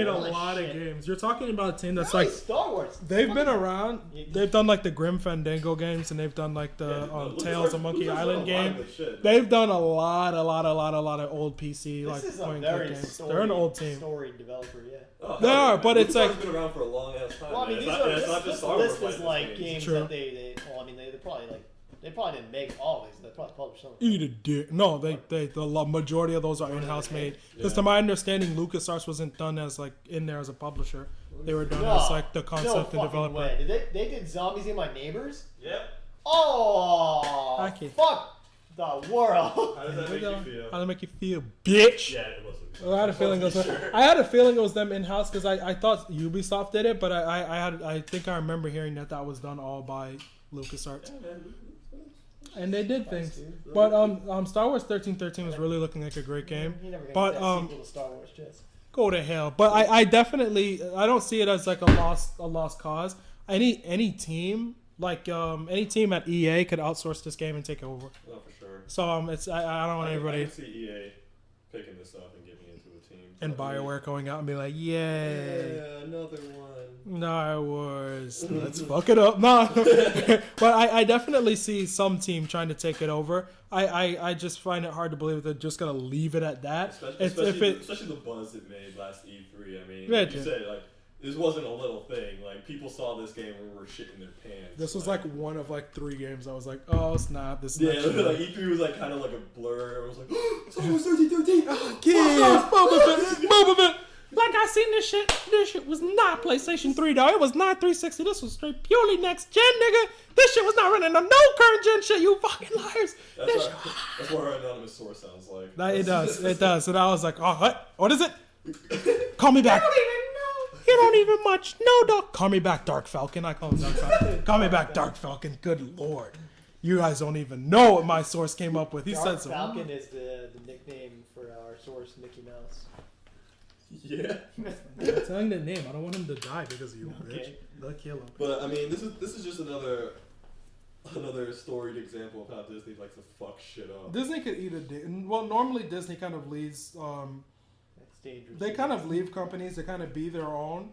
a lot of games. You're talking about a team that's like Star Wars. They've been around. They've done like the Grim Fandango games, and they've done like the Tales of Monkey Island game. They've done a lot of old PC like point games. They're an old team. Story developer, yeah. They are, but it's like been around for a long ass time. Well, I mean, this list is like games that they. Well, I mean, they're probably like They probably didn't make all of these. They probably published some. Eat a dick. No, the majority of those are in-house made. Because to my understanding, LucasArts wasn't done as like in there as a publisher. They were done as like the concept and developer. Way. They did Zombies in My Neighbors? Yep. Oh, fuck the world. How does that make you feel? How does it make you feel, bitch? Yeah, it wasn't. I had a feeling it was them in-house because I thought Ubisoft did it, but I think I remember hearing that was done all by LucasArts. Yeah, man. And they did things. But Star Wars 1313 was really looking like a great game. But sequel to Star Wars, just. Go to hell. But I definitely I don't see it as like a lost cause. Any team any team at EA could outsource this game and take it over. No, for sure. So it's I don't want everybody. I can see EA picking this up and giving it to a team. And BioWare going out and be like, yay. Yeah, another one. Star Wars. Let's fuck it up. No. But I definitely see some team trying to take it over. I just find it hard to believe that they're just going to leave it at that. Especially the buzz it made last E3. I mean, like you said, like, this wasn't a little thing. Like, people saw this game and were shitting their pants. This was like one of like 3 games I was like, oh snap, this is like E3 was like kind of like a blur. Everyone was like, oh, it's almost 1313. Kids, Boba Fett. Like, I seen this shit. This shit was not PlayStation 3, though. It was not 360. This was straight purely next gen, nigga. This shit was not running on no current gen shit, you fucking liars. That's what our anonymous source sounds like. It does. And I was like, oh, what? What is it? Call me back. You don't even much know, dog. Call me back, Dark Falcon. I call him Dark Falcon. Call me back, Dark Falcon. Good lord. You guys don't even know what my source came up with. He said some. Dark Falcon is the nickname for our source, Mickey Mouse. Yeah. I'm telling the name. I don't want him to die because of you, bitch. They'll kill him. But I mean, this is just another storied example of how Disney likes to fuck shit up. Disney could eat a dick. Well, normally Disney kind of leaves. They kind of leave companies to kind of be their own.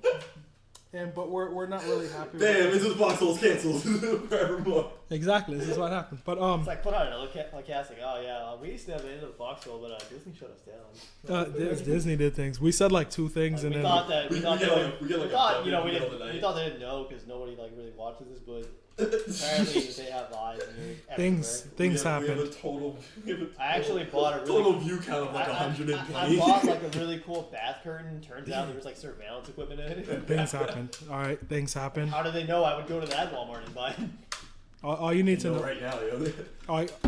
But we're not really happy. Damn, Into the Foxhole's canceled forevermore. Exactly, this is what happened. But it's like put out another casting. Oh yeah, we used to have the Into the Foxhole, but Disney shut us down. Disney did things. We said like 2 things, and we then thought we thought they didn't know because nobody like really watches this, but apparently they have eyes. And things happen. I actually bought a total view count of like 120. I bought like a really cool bath curtain. Turns out there was like surveillance equipment in it. Things happen. All right, things happen. How did they know I would go to that Walmart and buy it? All you need to know right now,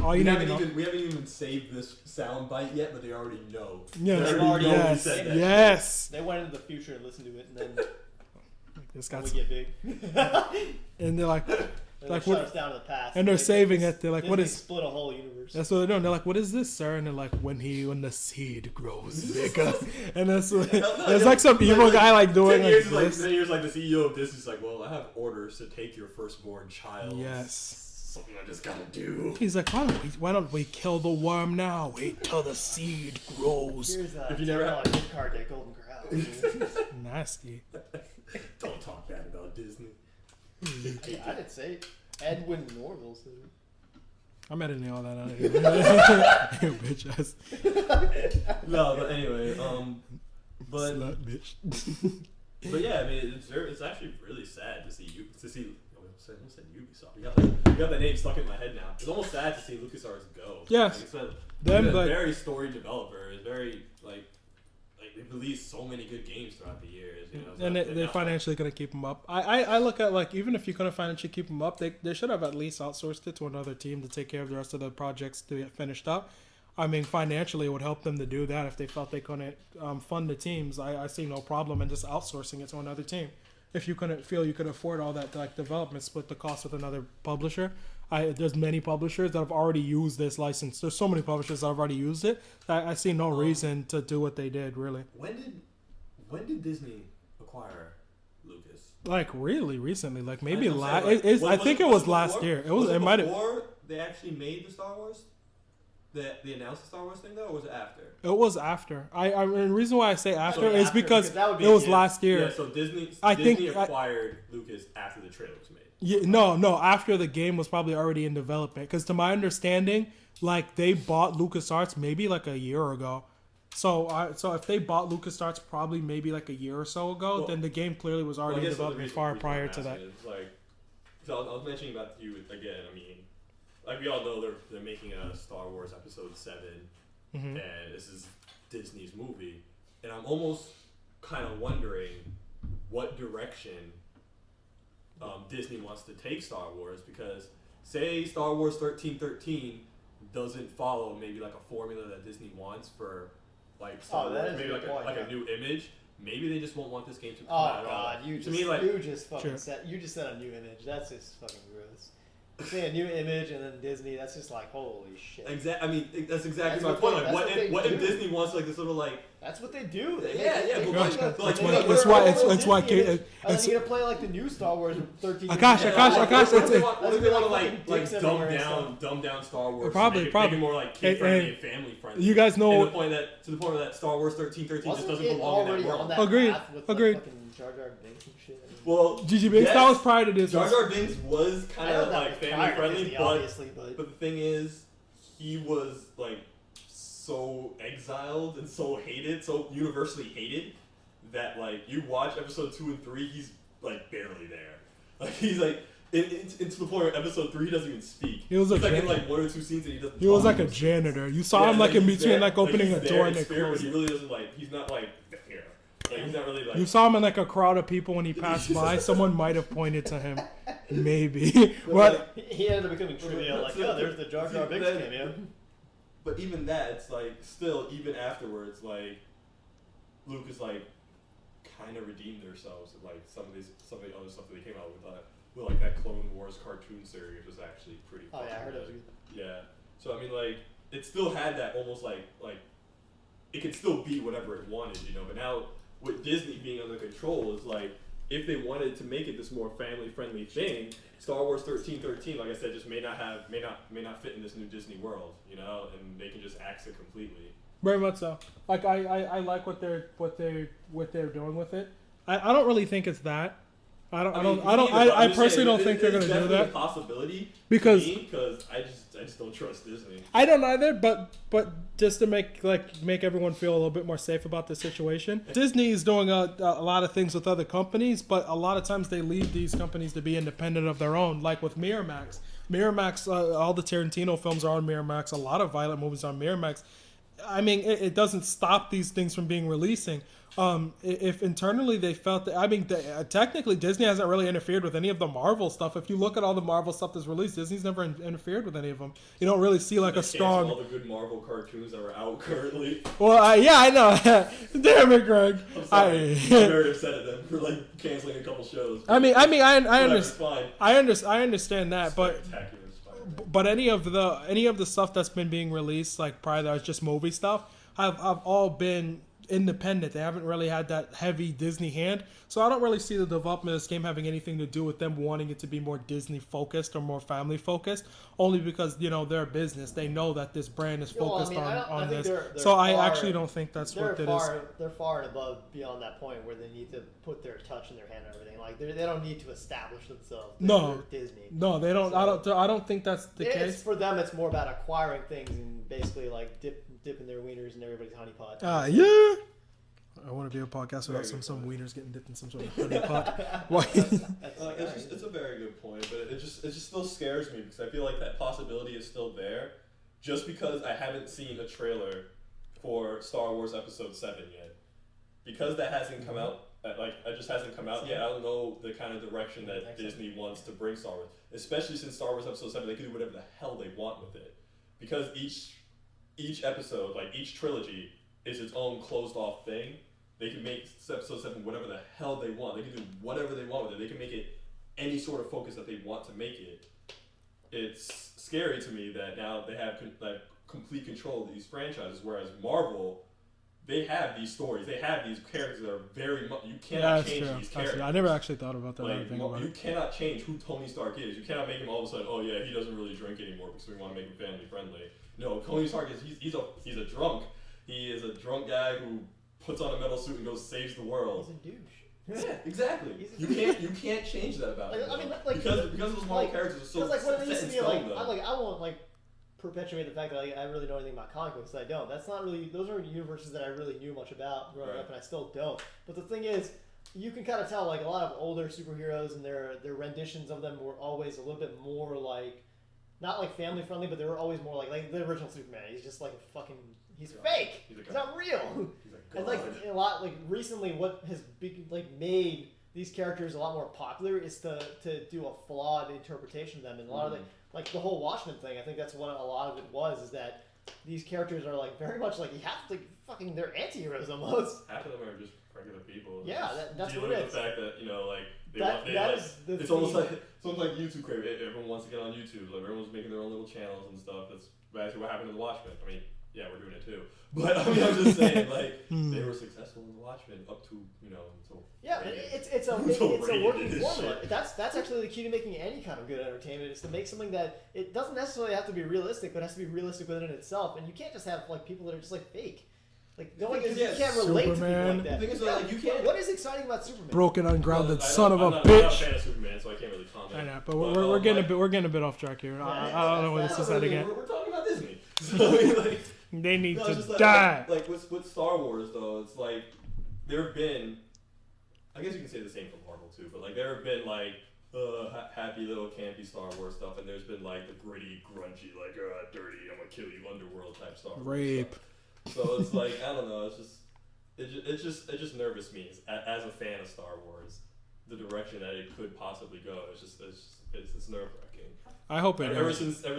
all you need to know. We haven't even saved this sound bite yet, but they already know. Yes. They went into the future and listened to it, and then we get big. And they're like, shut us down to the past. And they're saving it. They're like, what is? Split a whole universe. That's what they're doing. They're like, what is this, sir? And they're like, when the seed grows bigger. And that's what, there's like some evil guy like doing 10 years like this. 10 years like the CEO of Disney's like, well, I have orders to take your firstborn child. Yes. Something I just gotta do. He's like, why don't we kill the worm now? Wait till the seed grows. Here's if you never had a gift card at Golden Corral. Nasty. Don't talk bad about Disney. I didn't say it. Edwin Norville said it. I'm editing all that out of here. Bitch ass. No, but anyway, but slut bitch. But yeah, I mean, it's actually really sad to see I said Ubisoft. You got the name stuck in my head now. It's almost sad to see LucasArts go. Yes. They're a very storied developer. It's very like they've released so many good games throughout the years. You know, and they're financially going to keep them up. I look at like even if you couldn't financially keep them up, they should have at least outsourced it to another team to take care of the rest of the projects to get finished up. I mean, financially, it would help them to do that if they felt they couldn't fund the teams. I see no problem in just outsourcing it to another team. If you couldn't feel you could afford all that like development, split the cost with another publisher. There's many publishers that have already used this license. There's so many publishers that have already used it. I see no reason to do what they did. Really. When did Disney acquire Lucas? Like really recently, like maybe I think it was last year. It might have. Before they actually made the Star Wars. They announced the Star Wars thing though, or was it after? It was after. I mean, the reason why I say after is because it was last year. Yeah, so Disney acquired Lucas after the trailer was made. Yeah, no, after the game was probably already in development. Because to my understanding, like they bought LucasArts maybe like a year ago. So if they bought LucasArts probably maybe like a year or so ago, then the game clearly was already in development far prior to that. It's like, so I was mentioning about you again. I mean. like we all know they're making a Star Wars Episode 7, and this is Disney's movie, and I'm almost kind of wondering what direction Disney wants to take Star Wars, because say Star Wars 1313 doesn't follow maybe like a formula that Disney wants for like Star Wars, maybe like a new image. Maybe they just won't want this game to come out at all. You just said a new image. That's just fucking gross. You say a new image and then Disney, that's just like, holy shit. Exactly. I mean, that's exactly my point. Like, what if Disney wants like this little like? That's what they do. That's why and then you're gonna play like the new Star Wars 13. Akash. What if they want to like dumb down Star Wars? Probably. Make it more like kid friendly and family friendly. You guys know to the point that Star Wars 1313 just doesn't belong in that world. Agreed. Jar Jar Binks and shit. Well, GG Binks, that was prior to this. Jar Jar Binks was kind of like family friendly, Disney, but the thing is, he was like so exiled and so hated, so universally hated, that like you watch episode 2 and 3, he's like barely there. Like he's like it's to the point where episode 3 he doesn't even speak. He's like in like 1 or 2 scenes and he doesn't. He was like a janitor. You saw him like in between like opening a door and they closed. He really doesn't like. He's not like here. Like, he's not really like. You saw him in like a crowd of people when he passed by. Someone might have pointed to him, maybe. But he ended up becoming trivial. Like, oh, there's the Jar Jar Binks cameo. But even that, it's like still even afterwards, like Lucas like kind of redeemed themselves with like some of the other stuff that they came out with like that Clone Wars cartoon series was actually pretty. Oh yeah, I heard it. Yeah. So I mean, like it still had that almost like it could still be whatever it wanted, you know. But now with Disney being under control, is like if they wanted to make it this more family-friendly thing, Star Wars 1313, like I said, just may not fit in this new Disney world, you know, and they can just axe it completely. Very much so. Like I like what they're doing with it. I don't really think it's that. I personally don't think they're gonna do that. A possibility because I just don't trust Disney. I don't either, but just to make everyone feel a little bit more safe about the situation, Disney is doing a lot of things with other companies, but a lot of times they leave these companies to be independent of their own. Like with Miramax, all the Tarantino films are on Miramax. A lot of violent movies are on Miramax. I mean, it doesn't stop these things from being releasing. If internally they felt that, I mean, technically Disney hasn't really interfered with any of the Marvel stuff. If you look at all the Marvel stuff that's released, Disney's never interfered with any of them. You don't really see like a strong. All the good Marvel cartoons that are out currently. Well, yeah, I know. Damn it, Greg. I'm sorry. I'm very upset at them for like canceling a couple shows. I understand that, but any of the stuff that's been being released, like prior that was just movie stuff, have all been independent. They haven't really had that heavy Disney hand, so I don't really see the development of this game having anything to do with them wanting it to be more Disney focused or more family focused, only because, you know, they're a business. They know that this brand is focused on this. So I actually don't think that's what it is. They're far and above beyond that point where they need to put their touch in their hand and everything. Like they don't need to establish themselves. They're Disney. No, they don't. So, I don't think that's the case. For them, it's more about acquiring things and basically like dipping their wieners in everybody's honeypot. Yeah. I want to be a podcast without some wieners getting dipped in some sort of honeypot. Why? It's a very good point, but it just still scares me because I feel like that possibility is still there, just because I haven't seen a trailer for Star Wars Episode 7 yet. Because that hasn't come out, it just hasn't come out yet. I don't know the kind of direction that Disney wants to bring Star Wars, especially since Star Wars Episode 7, they can do whatever the hell they want with it, because each episode, like each trilogy, is its own closed off thing. They can make Episode 7 whatever the hell they want. They can do whatever they want with it. They can make it any sort of focus that they want to make it. It's scary to me that now they have complete control of these franchises, whereas Marvel, they have these stories. They have these characters that are very much... You cannot change these characters. I never actually thought about that. You cannot change who Tony Stark is. You cannot make him all of a sudden, oh yeah, he doesn't really drink anymore because we want to make him family friendly. No, Tony Stark is he's a drunk. He is a drunk guy who puts on a metal suit and goes saves the world. He's a douche. Yeah, exactly. You can't change that about him. I mean, because those Marvel characters are so set in stone. I won't perpetuate the fact that I really know anything about comic books. I don't. That's not really. Those are universes that I really knew much about growing up, and I still don't. But the thing is, you can kind of tell a lot of older superheroes and their renditions of them were always a little bit more not like family friendly, but they were always more like the original Superman. He's just like a fucking, he's fake. He's not real. And like a lot like recently, what has made these characters a lot more popular is to do a flawed interpretation of them, and a lot of the whole Watchmen thing. I think that's what a lot of it was, is that these characters are like very much like you have to fucking they're anti-heroes almost. Half of them are just regular people. Yeah, that's what it it is. The fact that it's almost like YouTube crave. Everyone wants to get on YouTube. Like everyone's making their own little channels and stuff. That's actually what happened to the Watchmen. I mean, yeah, we're doing it too. But I mean, I'm just saying, like they were successful in the Watchmen up to until it's a working formula. That's actually the key to making any kind of good entertainment, is to make something that it doesn't necessarily have to be realistic, but has to be realistic within itself. And you can't just have like people that are just like fake. Like no one, you can't relate to people like that. The thing is, like, you can't. What is exciting about Superman? Broken, ungrounded son of a bitch. I'm not a fan of Superman, so I can't really comment. I know, but we're getting a bit off track here. I don't know where this is heading at. We're talking about Disney, so I mean, like. They need to die. Like with Star Wars, though, it's like there have been. I guess you can say the same for Marvel too, but like there have been like happy little campy Star Wars stuff, and there's been like the gritty, grungy, like dirty, I'm gonna kill you, underworld type Star Wars rape. Stuff. So it's like I don't know. It just nervous me as a fan of Star Wars, the direction that it could possibly go. It's nerve wracking. I hope it. Ever since I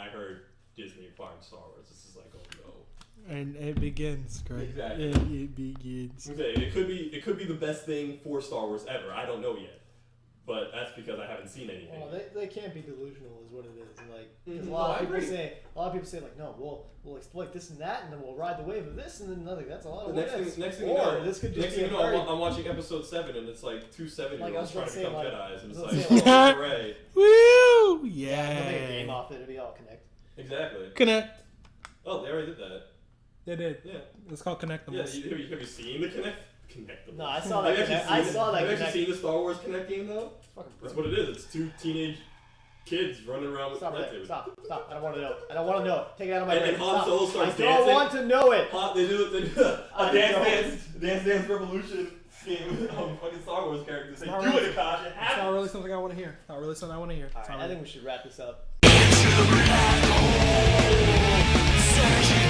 heard Disney acquiring Star Wars, this is like, oh no. And it begins, Craig. Exactly. It begins. It could be the best thing for Star Wars ever. I don't know yet, but that's because I haven't seen anything. Well, they can't be delusional, is what it is. And like a lot of people say like, no, we'll exploit this and that, and then we'll ride the wave of this, and then nothing. That's a lot of next thing you know, this could just I'm watching episode 7, and it's like 2 7-year-olds trying to become Jedis, and it's like, hooray! Woo! Yeah. We'll make a game off it. It'll be all Connect. Exactly. Connect. Oh, they already did that. They did. Yeah. It's called Connectables. Yeah, have you seen the Connectables? No, I saw that. Have you actually seen the Star Wars Connect game though? That's what it is. It's 2 teenage kids running around with lightsabers. Stop. I don't want to know. Take it out of my brain. And Han Solo starts dancing. I don't want to know it. They do a Dance Revolution game of fucking Star Wars characters. They do it, Akash. It's not really something I want to hear. Not really something I want to hear. Alright, I think we should wrap this up. Searching